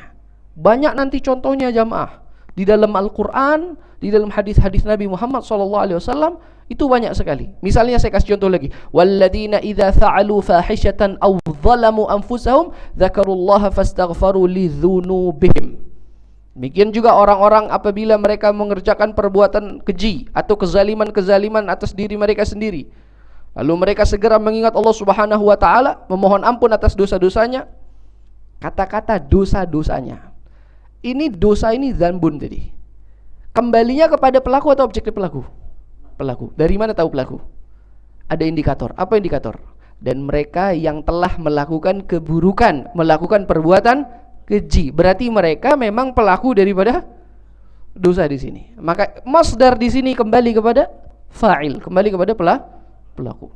Banyak nanti contohnya jamaah. Di dalam Al-Quran, di dalam hadis-hadis Nabi Muhammad SAW, itu banyak sekali. Misalnya saya kasih contoh lagi. Walladzina idza fa'alu fahishatan aw dzalamu anfusahum dzakarullaha fastaghfaru lidzunubihim. Demikian juga orang-orang apabila mereka mengerjakan perbuatan keji atau kezaliman-kezaliman atas diri mereka sendiri, lalu mereka segera mengingat Allah Subhanahu wa taala, memohon ampun atas dosa-dosanya. Kata-kata dosa-dosanya. Ini dosa ini dzanbun tadi. Kembalinya kepada pelaku atau objek pelaku? Pelaku. Dari mana tahu pelaku? Ada indikator. Apa indikator? Dan mereka yang telah melakukan keburukan, melakukan perbuatan keji, berarti mereka memang pelaku daripada dosa di sini. Maka masdar di sini kembali kepada fa'il, kembali kepada pelaku.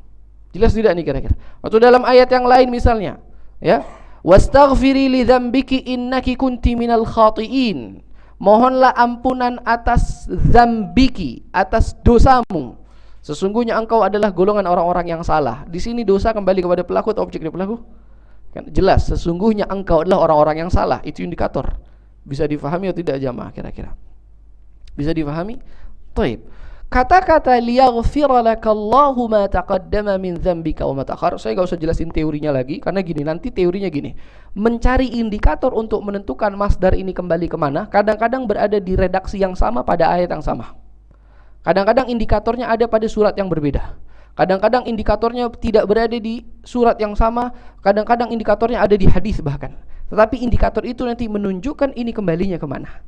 Jelas tidak nih kira-kira? Atau dalam ayat yang lain misalnya, ya, wastaghfiri li dzambiki innaki kunti minal khati'in. Mohonlah ampunan atas dzambiki, atas dosamu. Sesungguhnya engkau adalah golongan orang-orang yang salah. Di sini dosa kembali kepada pelaku atau objek dari pelaku? Kan jelas, sesungguhnya engkau adalah orang-orang yang salah. Itu indikator. Bisa difahami atau tidak jamaah kira-kira? Bisa difahami? Taib. Kata-kata liyaghfira lakallahu ma taqaddama min dzambika wa ma ta'akhkhar, saya enggak usah jelasin teorinya lagi, karena gini, nanti teorinya gini. Mencari indikator untuk menentukan masdar ini kembali kemana, kadang-kadang berada di redaksi yang sama pada ayat yang sama. Kadang-kadang indikatornya ada pada surat yang berbeda. Kadang-kadang indikatornya tidak berada di surat yang sama, kadang-kadang indikatornya ada di hadis bahkan. Tetapi indikator itu nanti menunjukkan ini kembalinya kemana.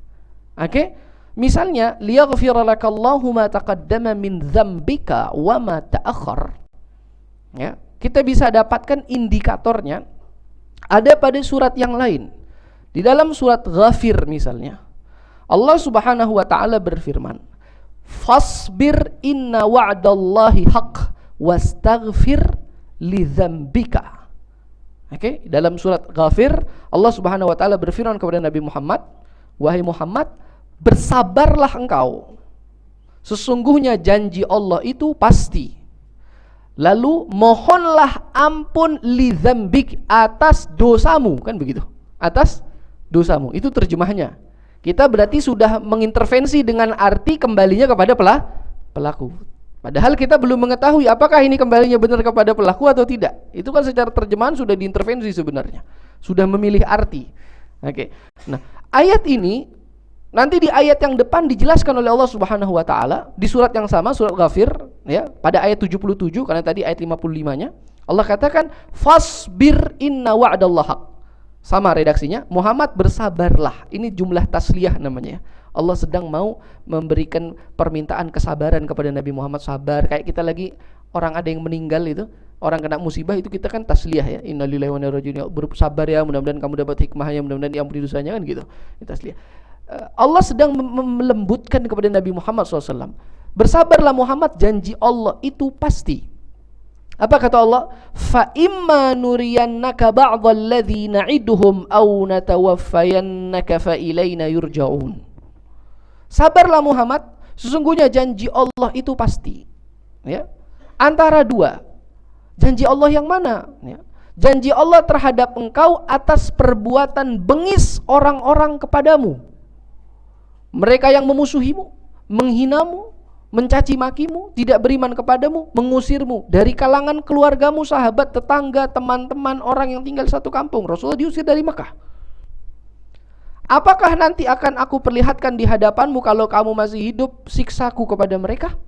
Oke? Misalnya, liyaghfira lakallahu ma taqaddama min dzambika wa ma ta'akhkhar. Ya, kita bisa dapatkan indikatornya ada pada surat yang lain. Di dalam surat Ghafir misalnya, Allah Subhanahu wa taala berfirman, "Fasbir inna wa'dallahi haqq wastaghfir li dzambika." Oke, dalam surat Ghafir Allah Subhanahu wa taala berfirman kepada Nabi Muhammad, "Wahai Muhammad, bersabarlah engkau. Sesungguhnya janji Allah itu pasti. Lalu mohonlah ampun li dzambik, atas dosamu." Kan begitu. Atas dosamu. Itu terjemahnya. Kita berarti sudah mengintervensi dengan arti kembalinya kepada pelaku. Padahal kita belum mengetahui apakah ini kembalinya benar kepada pelaku atau tidak. Itu kan secara terjemahan sudah diintervensi sebenarnya. Sudah memilih arti. Oke. Nah, ayat ini nanti di ayat yang depan dijelaskan oleh Allah Subhanahu wa taala di surat yang sama, surat Ghafir, ya, pada ayat 77, karena tadi ayat 55-nya Allah katakan fasbir inna wa'dallahi haq. Sama redaksinya, Muhammad bersabarlah. Ini jumlah tasliyah namanya. Allah sedang mau memberikan permintaan kesabaran kepada Nabi Muhammad, sabar. Kayak kita lagi orang ada yang meninggal itu, orang kena musibah itu kita kan tasliyah ya. Innalillahi wa inna ilaihi raji'un. Bersabar ya, mudah-mudahan kamu dapat hikmahnya, mudah-mudahan diampuni dosanya kan gitu. Itu tasliyah. Allah sedang melembutkan kepada Nabi Muhammad SAW. Bersabarlah Muhammad, janji Allah itu pasti. Apa kata Allah? Fa imma nuriyannaka ba'dalladzi na'iduhum aw natawaffayannaka fa ilaina yurja'un. Sabarlah Muhammad, sesungguhnya janji Allah itu pasti. Ya. Antara dua. Janji Allah yang mana? Ya. Janji Allah terhadap engkau atas perbuatan bengis orang-orang kepadamu. Mereka yang memusuhimu, menghinamu, mencaci makimu, tidak beriman kepadamu, mengusirmu dari kalangan keluargamu, sahabat, tetangga, teman-teman, orang yang tinggal satu kampung. Rasulullah diusir dari Makkah. Apakah nanti akan aku perlihatkan di hadapanmu kalau kamu masih hidup siksaku kepada mereka?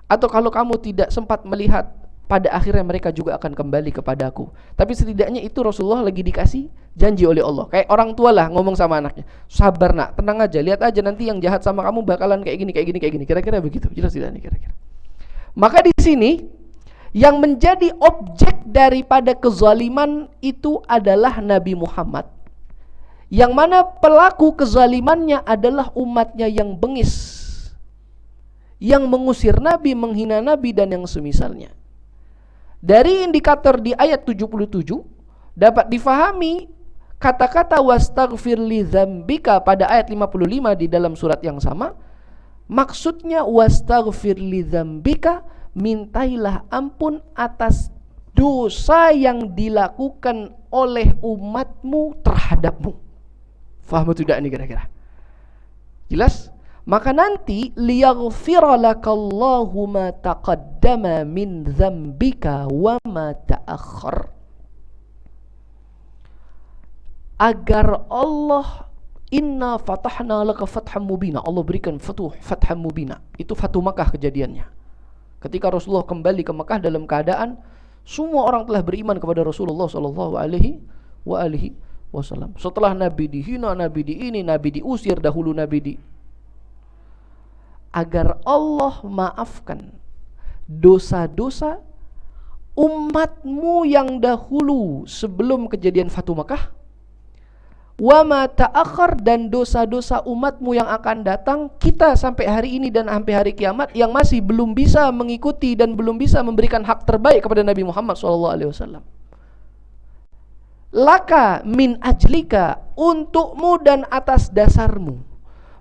Atau kalau kamu tidak sempat melihat, pada akhirnya mereka juga akan kembali kepadaku. Tapi setidaknya itu Rasulullah lagi dikasih janji oleh Allah. Kayak orang tua lah ngomong sama anaknya, sabar nak, tenang aja, lihat aja nanti yang jahat sama kamu bakalan kayak gini, kayak gini, kayak gini. Kira-kira begitu. Jelas tidak nih kira-kira? Maka di sini yang menjadi objek daripada kezaliman itu adalah Nabi Muhammad, yang mana pelaku kezalimannya adalah umatnya yang bengis, yang mengusir Nabi, menghina Nabi dan yang semisalnya. Dari indikator di ayat 77 dapat difahami kata-kata wastaghfir li dzambika pada ayat 55 di dalam surat yang sama. Maksudnya wastaghfir li dzambika, mintailah ampun atas dosa yang dilakukan oleh umatmu terhadapmu. Faham atau tidak ini kira-kira? Jelas? Maka nanti liyaghfira lakallahu ma taqaddama min dzambika wa ma ta'akhkhar, agar Allah, inna fatahna laka fatham mubina, Allah berikan fatham mubina. Itu Fatu Makkah kejadiannya. Ketika Rasulullah kembali ke Makkah dalam keadaan semua orang telah beriman kepada Rasulullah sallallahu alaihi wasallam. Setelah Nabi dihina, Nabi Nabi diusir, dahulu Nabi agar Allah maafkan dosa-dosa umatmu yang dahulu sebelum kejadian Fatu Makkah, wa ma ta'akhkhar, dan dosa-dosa umatmu yang akan datang, kita sampai hari ini dan sampai hari kiamat yang masih belum bisa mengikuti dan belum bisa memberikan hak terbaik kepada Nabi Muhammad SAW. Laka min ajlika, untukmu dan atas dasarmu.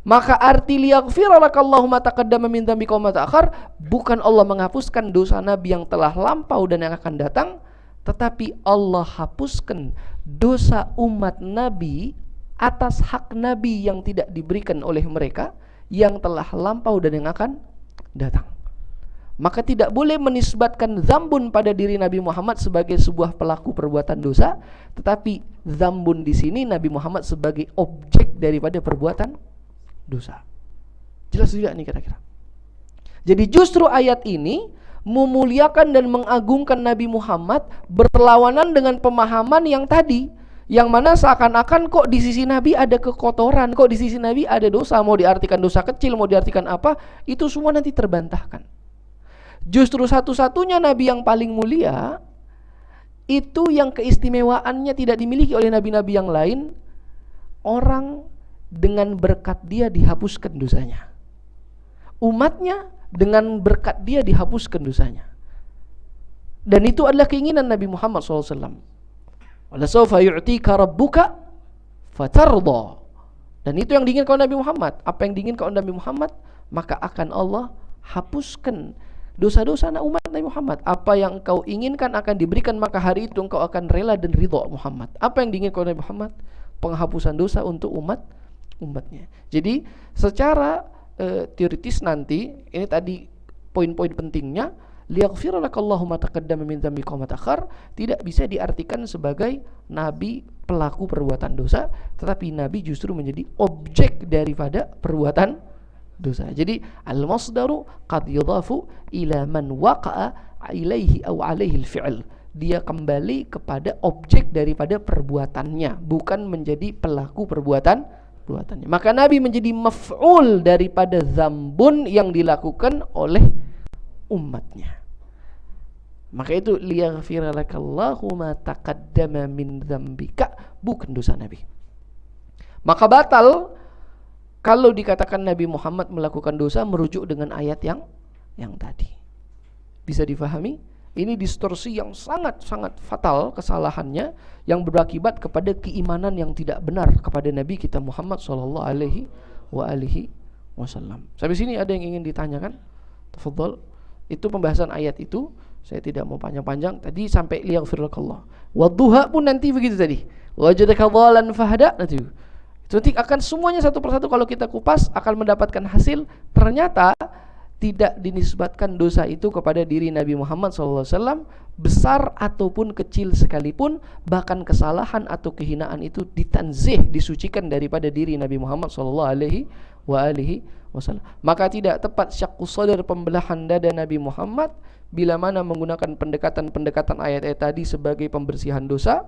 Maka arti liyaghfira lakallahu ma taqaddama min dzambika wa ma ta'akhkhar bukan Allah menghapuskan dosa Nabi yang telah lampau dan yang akan datang, tetapi Allah hapuskan dosa umat Nabi atas hak Nabi yang tidak diberikan oleh mereka, yang telah lampau dan yang akan datang. Maka tidak boleh menisbatkan zambun pada diri Nabi Muhammad sebagai sebuah pelaku perbuatan dosa, tetapi zambun di sini Nabi Muhammad sebagai objek daripada perbuatan dosa. Jelas tidak nih kira-kira? Jadi justru ayat ini memuliakan dan mengagungkan Nabi Muhammad berlawanan dengan pemahaman yang tadi, yang mana seakan-akan kok di sisi Nabi ada kekotoran, kok di sisi Nabi ada dosa, mau diartikan dosa kecil, mau diartikan apa, itu semua nanti terbantahkan. Justru satu-satunya Nabi yang paling mulia, itu yang keistimewaannya tidak dimiliki oleh nabi-nabi yang lain, orang dengan berkat dia dihapuskan dosanya, umatnya dengan berkat dia dihapuskan dosanya. Dan itu adalah keinginan Nabi Muhammad SAW. Wala sawfa yu'tika rabbuka fatarda. Dan itu yang diinginkan oleh Nabi Muhammad. Apa yang diinginkan oleh Nabi Muhammad, maka akan Allah hapuskan dosa-dosa anak umat Nabi Muhammad. Apa yang engkau inginkan akan diberikan, maka hari itu engkau akan rela dan ridha Muhammad. Apa yang diinginkan oleh Nabi Muhammad? Penghapusan dosa untuk umatnya. Jadi secara teoritis nanti, ini tadi poin-poin pentingnya, liyaghfira lakallahu ma taqaddama min dzambika wa ma ta'akhkhar, tidak bisa diartikan sebagai nabi pelaku perbuatan dosa, tetapi nabi justru menjadi objek daripada perbuatan dosa. Jadi al-masdaru qad yudhafu ila man waqa'a ilaihi aw alaihi al-fi'l. Dia kembali kepada objek daripada perbuatannya, bukan menjadi pelaku perbuatannya. Maka Nabi menjadi maf'ul daripada zambun yang dilakukan oleh umatnya. Maka itu liyaghfira lakallahu ma taqaddama min dzambika, bukan dosa Nabi. Maka batal kalau dikatakan Nabi Muhammad melakukan dosa merujuk dengan ayat yang tadi. Bisa difahami? Ini distorsi yang sangat-sangat fatal kesalahannya, yang berakibat kepada keimanan yang tidak benar kepada Nabi kita Muhammad sallallahu alaihi wasallam. Sampai sini ada yang ingin ditanyakan? Tafadhol. Itu pembahasan ayat itu. Saya tidak mau panjang-panjang. Tadi sampai liyaghfir lakallah. Wadduha pun nanti begitu tadi. Wajadaka dhalan fahada, nanti. Nanti akan semuanya satu persatu kalau kita kupas akan mendapatkan hasil. Ternyata tidak dinisbatkan dosa itu kepada diri Nabi Muhammad SAW, besar ataupun kecil sekalipun. Bahkan kesalahan atau kehinaan itu ditanzih, disucikan daripada diri Nabi Muhammad SAW. Maka tidak tepat syaqqus sadar, pembelahan dada Nabi Muhammad, bila mana menggunakan pendekatan ayat-ayat tadi sebagai pembersihan dosa.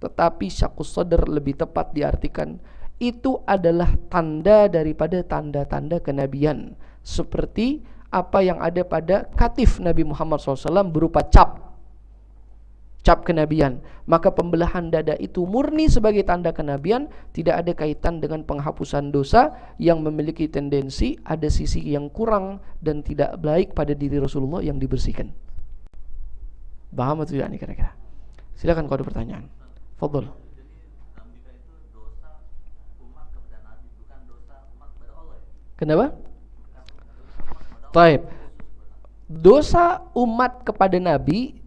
Tetapi syaqqus sadar lebih tepat diartikan itu adalah tanda daripada tanda-tanda kenabian, seperti apa yang ada pada katif Nabi Muhammad SAW berupa cap kenabian. Maka pembelahan dada itu murni sebagai tanda kenabian, tidak ada kaitan dengan penghapusan dosa yang memiliki tendensi ada sisi yang kurang dan tidak baik pada diri Rasulullah yang dibersihkan. Paham atau tidak nih kira-kira? Silakan kalau ada pertanyaan. Fadhol. Kenapa? Taib. Dosa umat kepada Nabi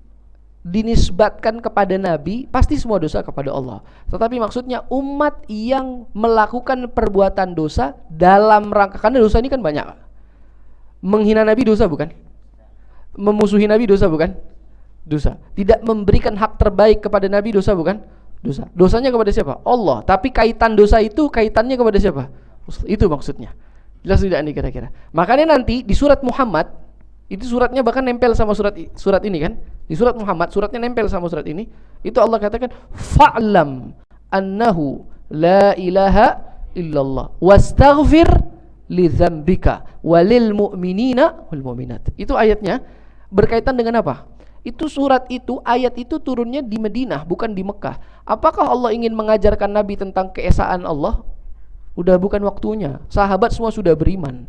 dinisbatkan kepada Nabi, pasti semua dosa kepada Allah. Tetapi maksudnya umat yang melakukan perbuatan dosa dalam rangka, karena dosa ini kan banyak. Menghina Nabi dosa bukan? Memusuhi Nabi dosa bukan? Dosa. Tidak memberikan hak terbaik kepada Nabi dosa bukan? Dosa. Dosanya kepada siapa? Allah. Tapi kaitan dosa itu kaitannya kepada siapa? Itu maksudnya. Jelas tidak nih kira-kira? Makanya nanti di surat Muhammad, itu suratnya bahkan nempel sama surat ini kan? Di surat Muhammad suratnya nempel sama surat ini. Itu Allah katakan fa'lam annahu la ilaha illallah wastaghfir li dzambika walil mu'minina wal mu'minat. Itu ayatnya berkaitan dengan apa? Itu surat itu, ayat itu turunnya di Madinah, bukan di Mekah. Apakah Allah ingin mengajarkan Nabi tentang keesaan Allah? Udah bukan waktunya. Sahabat semua sudah beriman.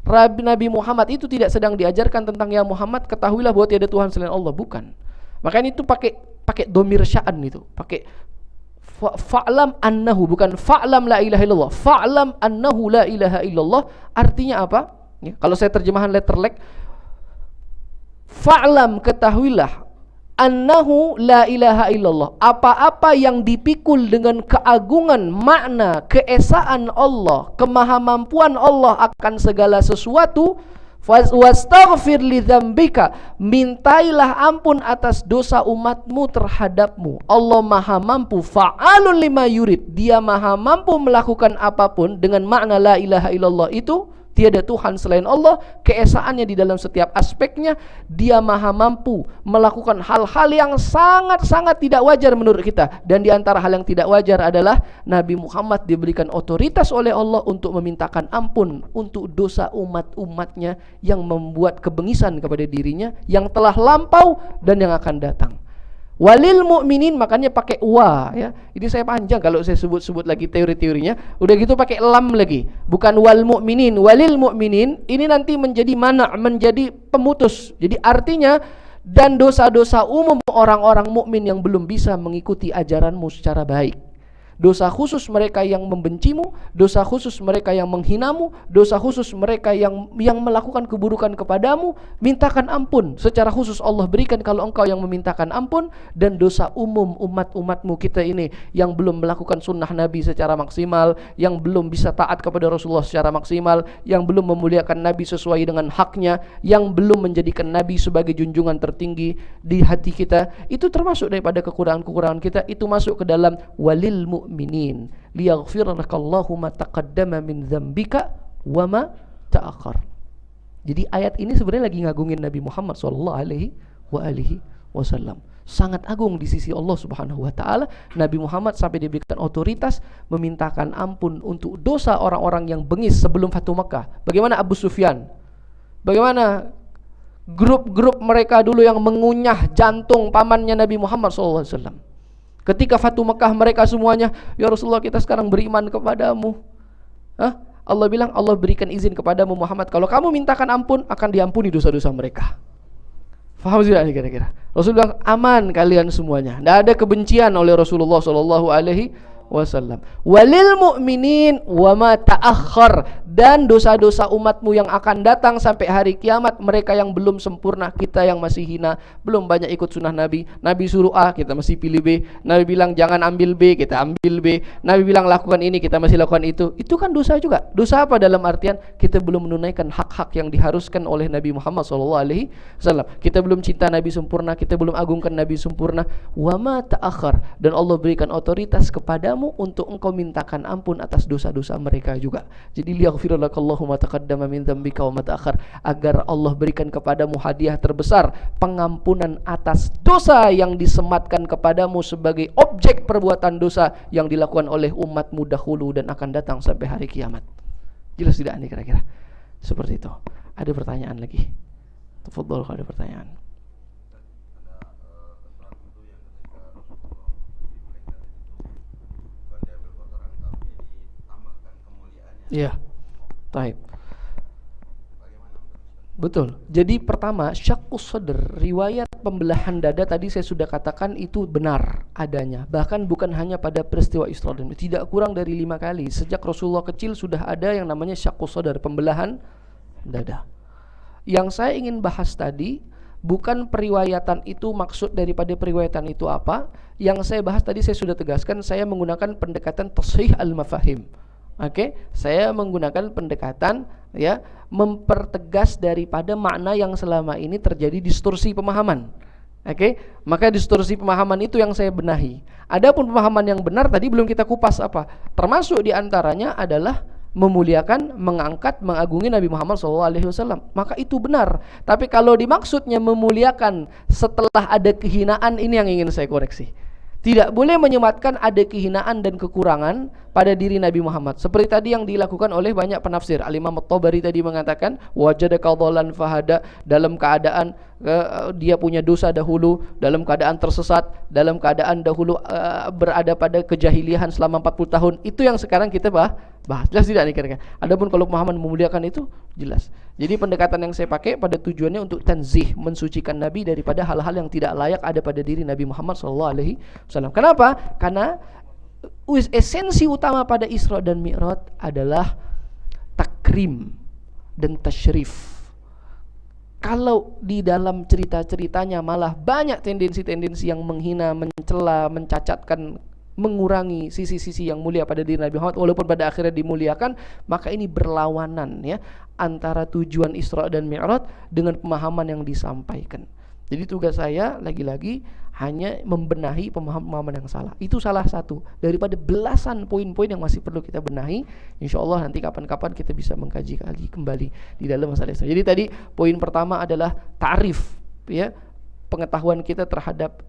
Nabi Muhammad itu tidak sedang diajarkan tentang ya Muhammad ketahuilah bahwa tiada Tuhan selain Allah, bukan. Makanya itu pakai dhamir sya'an itu, pakai fa'lam annahu, bukan fa'lam la ilaha illallah. Fa'lam annahu la ilaha illallah artinya apa? Ya, kalau saya terjemahan letterlek, fa'lam ketahuilah annahu la ilaha illallah. Apa-apa yang dipikul dengan keagungan makna keesaan Allah, kemahamampuan Allah akan segala sesuatu, wastaghfir li dzambika, mintailah ampun atas dosa umatmu terhadapmu. Allah maha mampu, fa'alun lima yurid, dia maha mampu melakukan apapun. Dengan makna la ilaha illallah itu tiada Tuhan selain Allah, keesaannya di dalam setiap aspeknya. Dia maha mampu melakukan hal-hal yang sangat-sangat tidak wajar menurut kita. Dan di antara hal yang tidak wajar adalah Nabi Muhammad diberikan otoritas oleh Allah untuk memintakan ampun untuk dosa umat-umatnya yang membuat kebengisan kepada dirinya, yang telah lampau dan yang akan datang. Walil mu'minin, makanya pakai wa ya. Ini saya panjang kalau saya sebut-sebut lagi teori-teorinya. Udah gitu pakai lam lagi. Bukan wal mu'minin, walil mu'minin. Ini nanti menjadi mana? Menjadi pemutus. Jadi artinya dan dosa-dosa umum orang-orang mukmin yang belum bisa mengikuti ajaranmu secara baik. Dosa khusus mereka yang membencimu, dosa khusus mereka yang menghinamu, dosa khusus mereka yang melakukan keburukan kepadamu, mintakan ampun. Secara khusus Allah berikan kalau engkau yang memintakan ampun. Dan dosa umum umat-umatmu kita ini yang belum melakukan sunnah Nabi secara maksimal, yang belum bisa taat kepada Rasulullah secara maksimal, yang belum memuliakan Nabi sesuai dengan haknya, yang belum menjadikan Nabi sebagai junjungan tertinggi di hati kita, itu termasuk daripada kekurangan-kekurangan kita. Itu masuk ke dalam walil mu'minin liyaghfirlakallahu ma taqaddama min dzambika wa ma ta'akhkhar. Jadi ayat ini sebenarnya lagi ngagungin Nabi Muhammad sallallahu alaihi wasallam. Sangat agung di sisi Allah Subhanahu wa taala. Nabi Muhammad sampai diberikan otoritas memintakan ampun untuk dosa orang-orang yang bengis sebelum Fatu Makkah. Bagaimana Abu Sufyan? Bagaimana grup-grup mereka dulu yang mengunyah jantung pamannya Nabi Muhammad sallallahu alaihi wasallam? Ketika Fatu Mekah mereka semuanya, ya Rasulullah kita sekarang beriman kepadamu. Allah bilang, Allah berikan izin kepadamu Muhammad, kalau kamu mintakan ampun akan diampuni dosa-dosa mereka. Faham tidak kira-kira? Rasul bilang aman kalian semuanya, tidak ada kebencian oleh Rasulullah sallallahu alaihi wasallam. Walil mu'minin wa ma ta'akhkhar, dan dosa-dosa umatmu yang akan datang sampai hari kiamat, mereka yang belum sempurna, kita yang masih hina, belum banyak ikut sunnah Nabi. Nabi suruh A, kita masih pilih B. Nabi bilang jangan ambil B, kita ambil B. Nabi bilang lakukan ini, kita masih lakukan itu. Itu kan dosa juga. Dosa apa? Dalam artian kita belum menunaikan hak-hak yang diharuskan oleh Nabi Muhammad SAW. Kita belum cinta Nabi sempurna, kita belum agungkan Nabi sempurna. Wa ma ta'akhkhar, dan Allah berikan otoritas kepadamu untuk engkau mintakan ampun atas dosa-dosa mereka juga. Jadi liyaghfirlakallahu ma taqaddama min dzambika wa ma ta'akhkhar, agar Allah berikan kepadamu hadiah terbesar, pengampunan atas dosa yang disematkan kepadamu sebagai objek perbuatan dosa yang dilakukan oleh umatmu dahulu dan akan datang sampai hari kiamat. Jelas tidak nih kira-kira? Seperti itu. Ada pertanyaan lagi? Tafadhol kalau ada pertanyaan. Iya, taib. Betul. Jadi pertama, syaqqus sadr, riwayat pembelahan dada tadi saya sudah katakan itu benar adanya. Bahkan bukan hanya pada peristiwa Isra dan Mi'raj, tidak kurang dari 5 kali. Sejak Rasulullah kecil sudah ada yang namanya syaqqus sadr, pembelahan dada. Yang saya ingin bahas tadi bukan periwayatan itu, maksud daripada periwayatan itu apa. Yang saya bahas tadi saya sudah tegaskan, saya menggunakan pendekatan tashih al-mafahim. Saya menggunakan pendekatan ya, mempertegas daripada makna yang selama ini terjadi distorsi pemahaman. Maka distorsi pemahaman itu yang saya benahi. Adapun pemahaman yang benar tadi belum kita kupas apa. Termasuk diantaranya adalah memuliakan, mengangkat, mengagungi Nabi Muhammad SAW. Maka itu benar. Tapi kalau dimaksudnya memuliakan setelah ada kehinaan, ini yang ingin saya koreksi. Tidak boleh menyematkan ada kehinaan dan kekurangan pada diri Nabi Muhammad. Seperti tadi yang dilakukan oleh banyak penafsir. Al-Imam At-Tabari tadi mengatakan wajadaka dhalan fahada, dalam keadaan dia punya dosa dahulu, dalam keadaan tersesat, dalam keadaan dahulu berada pada kejahilian selama 40 tahun. Itu yang sekarang kita bahas. Jelas tidak nih kira-kira? Adapun kalau Muhammad memuliakan itu jelas. Jadi pendekatan yang saya pakai pada tujuannya untuk tanzih, mensucikan Nabi daripada hal-hal yang tidak layak ada pada diri Nabi Muhammad SAW. Kenapa? Karena esensi utama pada Isra dan Mi'raj adalah takrim dan tasyrif. Kalau di dalam cerita-ceritanya malah banyak tendensi-tendensi yang menghina, mencela, mencacatkan, mengurangi sisi-sisi yang mulia pada diri Nabi Muhammad, walaupun pada akhirnya dimuliakan, maka ini berlawanan ya antara tujuan Isra dan Mi'raj dengan pemahaman yang disampaikan. Jadi tugas saya lagi-lagi hanya membenahi pemahaman yang salah. Itu salah satu daripada belasan poin-poin yang masih perlu kita benahi. Insya Allah nanti kapan-kapan kita bisa mengkaji kembali di dalam masalah Isra. Jadi tadi poin pertama adalah ta'rif, ya, pengetahuan kita terhadap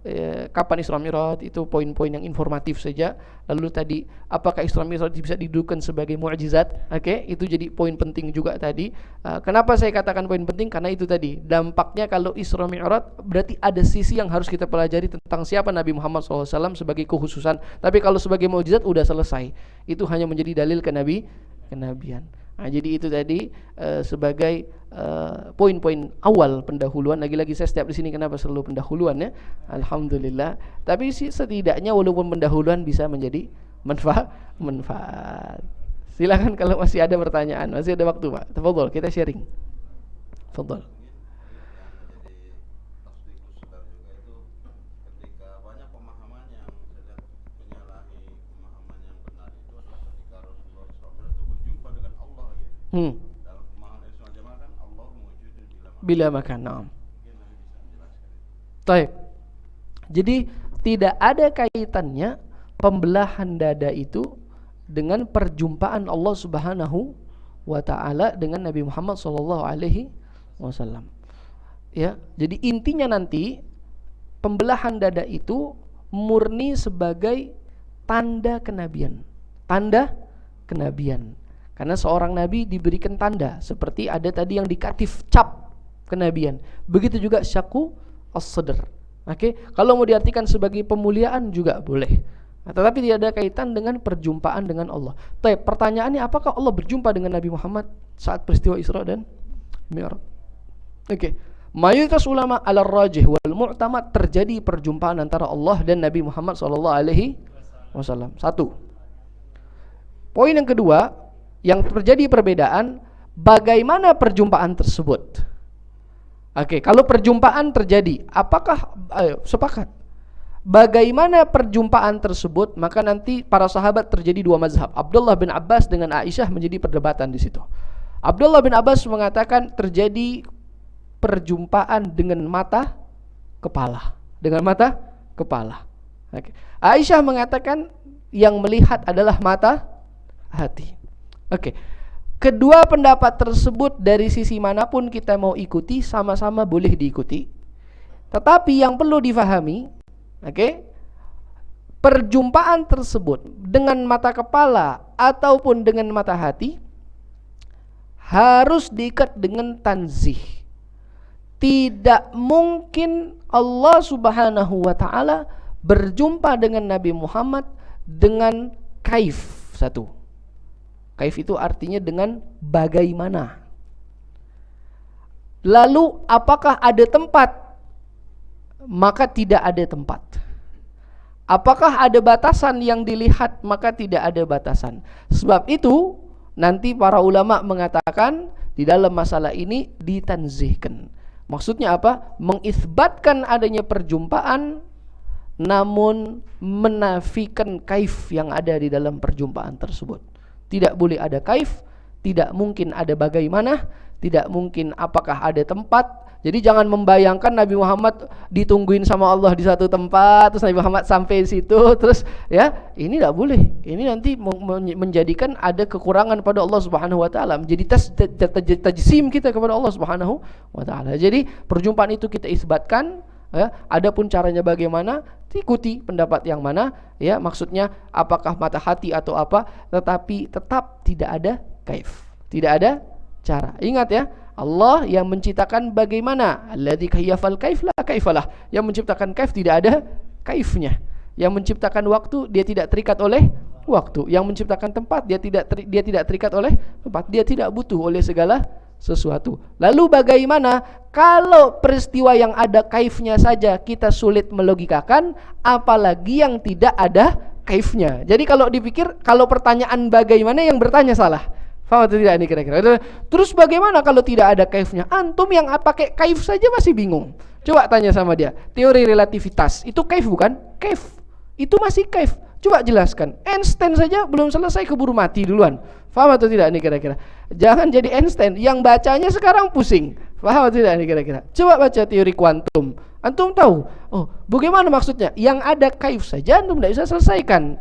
kapan Isra Mi'raj, itu poin-poin yang informatif saja. Lalu tadi apakah Isra Mi'raj bisa didudukan sebagai mukjizat? Itu jadi poin penting juga tadi. Kenapa saya katakan poin penting? Karena itu tadi dampaknya kalau Isra Mi'raj berarti ada sisi yang harus kita pelajari tentang siapa Nabi Muhammad SAW sebagai kekhususan. Tapi kalau sebagai mukjizat udah selesai. Itu hanya menjadi dalil kenabian. Nah, jadi itu tadi sebagai poin-poin awal pendahuluan. Lagi-lagi saya setiap di sini kenapa selalu pendahuluan ya? Alhamdulillah. Tapi setidaknya walaupun pendahuluan bisa menjadi manfaat. Silakan kalau masih ada pertanyaan, masih ada waktu Pak. Tafadhol, kita sharing. Tafadhol. Dalam pemahaman Islam jamaah kan Allah mewujudin bila makan. Baik. Jadi tidak ada kaitannya pembelahan dada itu dengan perjumpaan Allah Subhanahu wa taala dengan Nabi Muhammad sallallahu alaihi wasallam. Ya, jadi intinya nanti pembelahan dada itu murni sebagai tanda kenabian. Tanda kenabian. Karena seorang nabi diberikan tanda seperti ada tadi yang dikatif cap kenabian. Begitu juga syaku as-sadr. Kalau mau diartikan sebagai pemuliaan juga boleh. Tetapi tidak ada kaitan dengan perjumpaan dengan Allah. Pertanyaannya, apakah Allah berjumpa dengan Nabi Muhammad saat peristiwa Isra dan Mi'raj? Mayoritas ulama ala rajih wal mu'tamad terjadi perjumpaan antara Allah dan Nabi Muhammad sallallahu alaihi wasallam. Satu. Poin yang kedua, yang terjadi perbedaan bagaimana perjumpaan tersebut. Kalau perjumpaan terjadi, apakah sepakat? Bagaimana perjumpaan tersebut? Maka nanti para sahabat terjadi dua mazhab. Abdullah bin Abbas dengan Aisyah menjadi perdebatan di situ. Abdullah bin Abbas mengatakan terjadi perjumpaan dengan mata kepala, dengan mata kepala. Aisyah mengatakan yang melihat adalah mata hati. Kedua pendapat tersebut dari sisi manapun kita mau ikuti sama-sama boleh diikuti. Tetapi yang perlu difahami, perjumpaan tersebut dengan mata kepala ataupun dengan mata hati harus diikat dengan tanzih. Tidak mungkin Allah Subhanahu wa taala berjumpa dengan Nabi Muhammad dengan kaif. Satu. Kaif itu artinya dengan bagaimana. Lalu apakah ada tempat? Maka tidak ada tempat. Apakah ada batasan yang dilihat? Maka tidak ada batasan. Sebab itu nanti para ulama mengatakan di dalam masalah ini ditanzihkan. Maksudnya apa? Mengisbatkan adanya perjumpaan namun menafikan kaif yang ada di dalam perjumpaan tersebut. Tidak boleh ada kaif, tidak mungkin ada bagaimana, tidak mungkin apakah ada tempat. Jadi jangan membayangkan Nabi Muhammad ditungguin sama Allah di satu tempat, terus Nabi Muhammad sampai situ, terus ya, ini tidak boleh. Ini nanti menjadikan ada kekurangan pada Allah Subhanahu wa taala, menjadi tajsim kita kepada Allah Subhanahu wa taala. Jadi perjumpaan itu kita isbatkan. Adapun caranya bagaimana, ikuti pendapat yang mana, ya, maksudnya apakah mata hati atau apa, tetapi tetap tidak ada kaif, tidak ada cara. Ingat ya, Allah yang menciptakan bagaimana, alladzi kayyafal kaif la kaifalah, yang menciptakan kaif tidak ada kaifnya, yang menciptakan waktu dia tidak terikat oleh waktu, yang menciptakan tempat dia tidak terikat oleh tempat, dia tidak butuh oleh segala sesuatu. Lalu bagaimana kalau peristiwa yang ada kaifnya saja kita sulit melogikakan, apalagi yang tidak ada kaifnya. Jadi kalau dipikir, kalau pertanyaan bagaimana yang bertanya salah, Faham atau tidak ini kira-kira? Terus bagaimana kalau tidak ada kaifnya? Antum yang pakai kaif saja masih bingung. Coba tanya sama dia. Teori relativitas itu kaif bukan? Kaif. Itu masih kaif. Coba jelaskan. Einstein saja belum selesai keburu mati duluan. Faham atau tidak ini kira-kira? Jangan jadi Einstein. Yang bacanya sekarang pusing. Faham atau tidak ini kira-kira? Coba baca teori kuantum. Antum tahu? Oh, bagaimana maksudnya? Yang ada kaif saja antum tidak bisa selesaikan.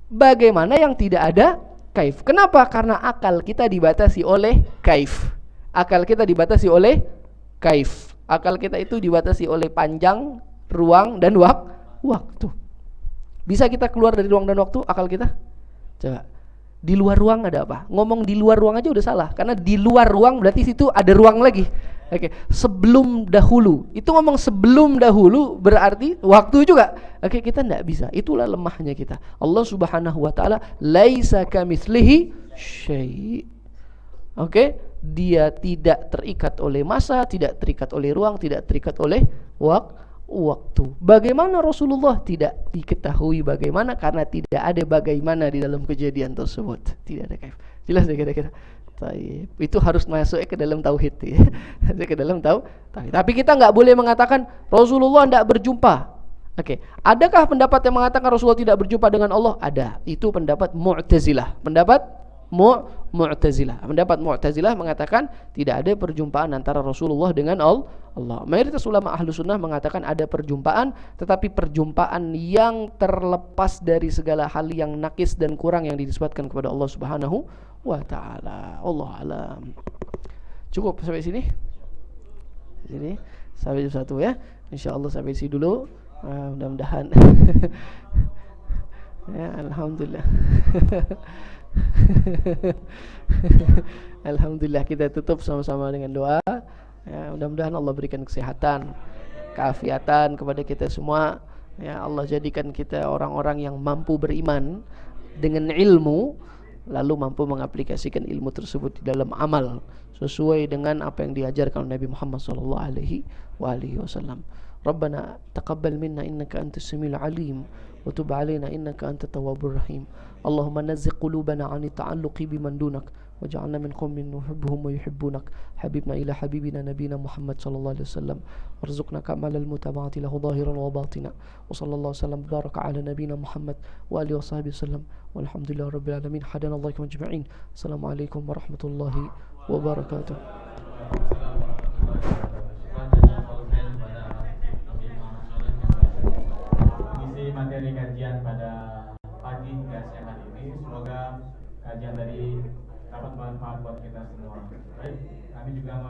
Bagaimana yang tidak ada kaif? Kenapa? Karena akal kita dibatasi oleh kaif. Akal kita dibatasi oleh kaif. Akal kita itu dibatasi oleh panjang, ruang, dan waktu. Bisa kita keluar dari ruang dan waktu akal kita? Coba. Di luar ruang ada apa? Ngomong di luar ruang aja udah salah. Karena di luar ruang berarti situ ada ruang lagi. Oke, sebelum dahulu. Itu ngomong sebelum dahulu berarti waktu juga. Oke, kita enggak bisa. Itulah lemahnya kita. Allah Subhanahu wa taala laisa kamitslihi syai'. Oke, dia tidak terikat oleh masa, tidak terikat oleh ruang, tidak terikat oleh waktu. Bagaimana Rasulullah tidak diketahui bagaimana karena tidak ada bagaimana di dalam kejadian tersebut. Tidak ada kaif. Jelas ya kira-kira. Itu harus masuk ke dalam tauhid ya. Ke dalam tauhid. Tapi kita nggak boleh mengatakan Rasulullah tidak berjumpa. Oke, adakah pendapat yang mengatakan Rasulullah tidak berjumpa dengan Allah? Ada. Itu pendapat Mu'tazilah. Pendapat Mu'tazilah mengatakan tidak ada perjumpaan antara Rasulullah dengan Allah. Mayoritas ulama ahlu sunnah mengatakan ada perjumpaan, tetapi perjumpaan yang terlepas dari segala hal yang nakis dan kurang yang disebutkan kepada Allah Subhanahu wa ta'ala. Allah alam. Cukup sampai sini? Sampai jam 1 ya. InsyaAllah sampai sini dulu. Mudah-mudahan ya, alhamdulillah. Alhamdulillah, kita tutup sama-sama dengan doa ya, mudah-mudahan Allah berikan kesehatan, keafiatan kepada kita semua ya. Allah jadikan kita orang-orang yang mampu beriman dengan ilmu, lalu mampu mengaplikasikan ilmu tersebut di dalam amal sesuai dengan apa yang diajarkan Nabi Muhammad sallallahu alaihi wasallam. Rabbana taqabbal minna innaka antas samiul alim wa tub alaina innaka antat tawwabur rahim. Allahumma nazziq qulubana 'ani ta'alluqi biman dunak waj'alna min qaumin nuhibbuhum wa yuhibbunak. Habibna ila habibina nabiyina Muhammad sallallahu alaihi wasallam. Warzuqna kamalal mutaba'ati lahu zahiran wa batina. Wa sallallahu wasallam baraka ala nabiyina Muhammad wa alihi washabihi wasallam. Walhamdulillahi rabbil alamin. Hadanallahu ajma'in. Assalamualaikum warahmatullahi wabarakatuh. Materi kajian pada pagi hingga siang hari ini, semoga kajian tadi dapat bermanfaat buat kita semua. Baik, kami juga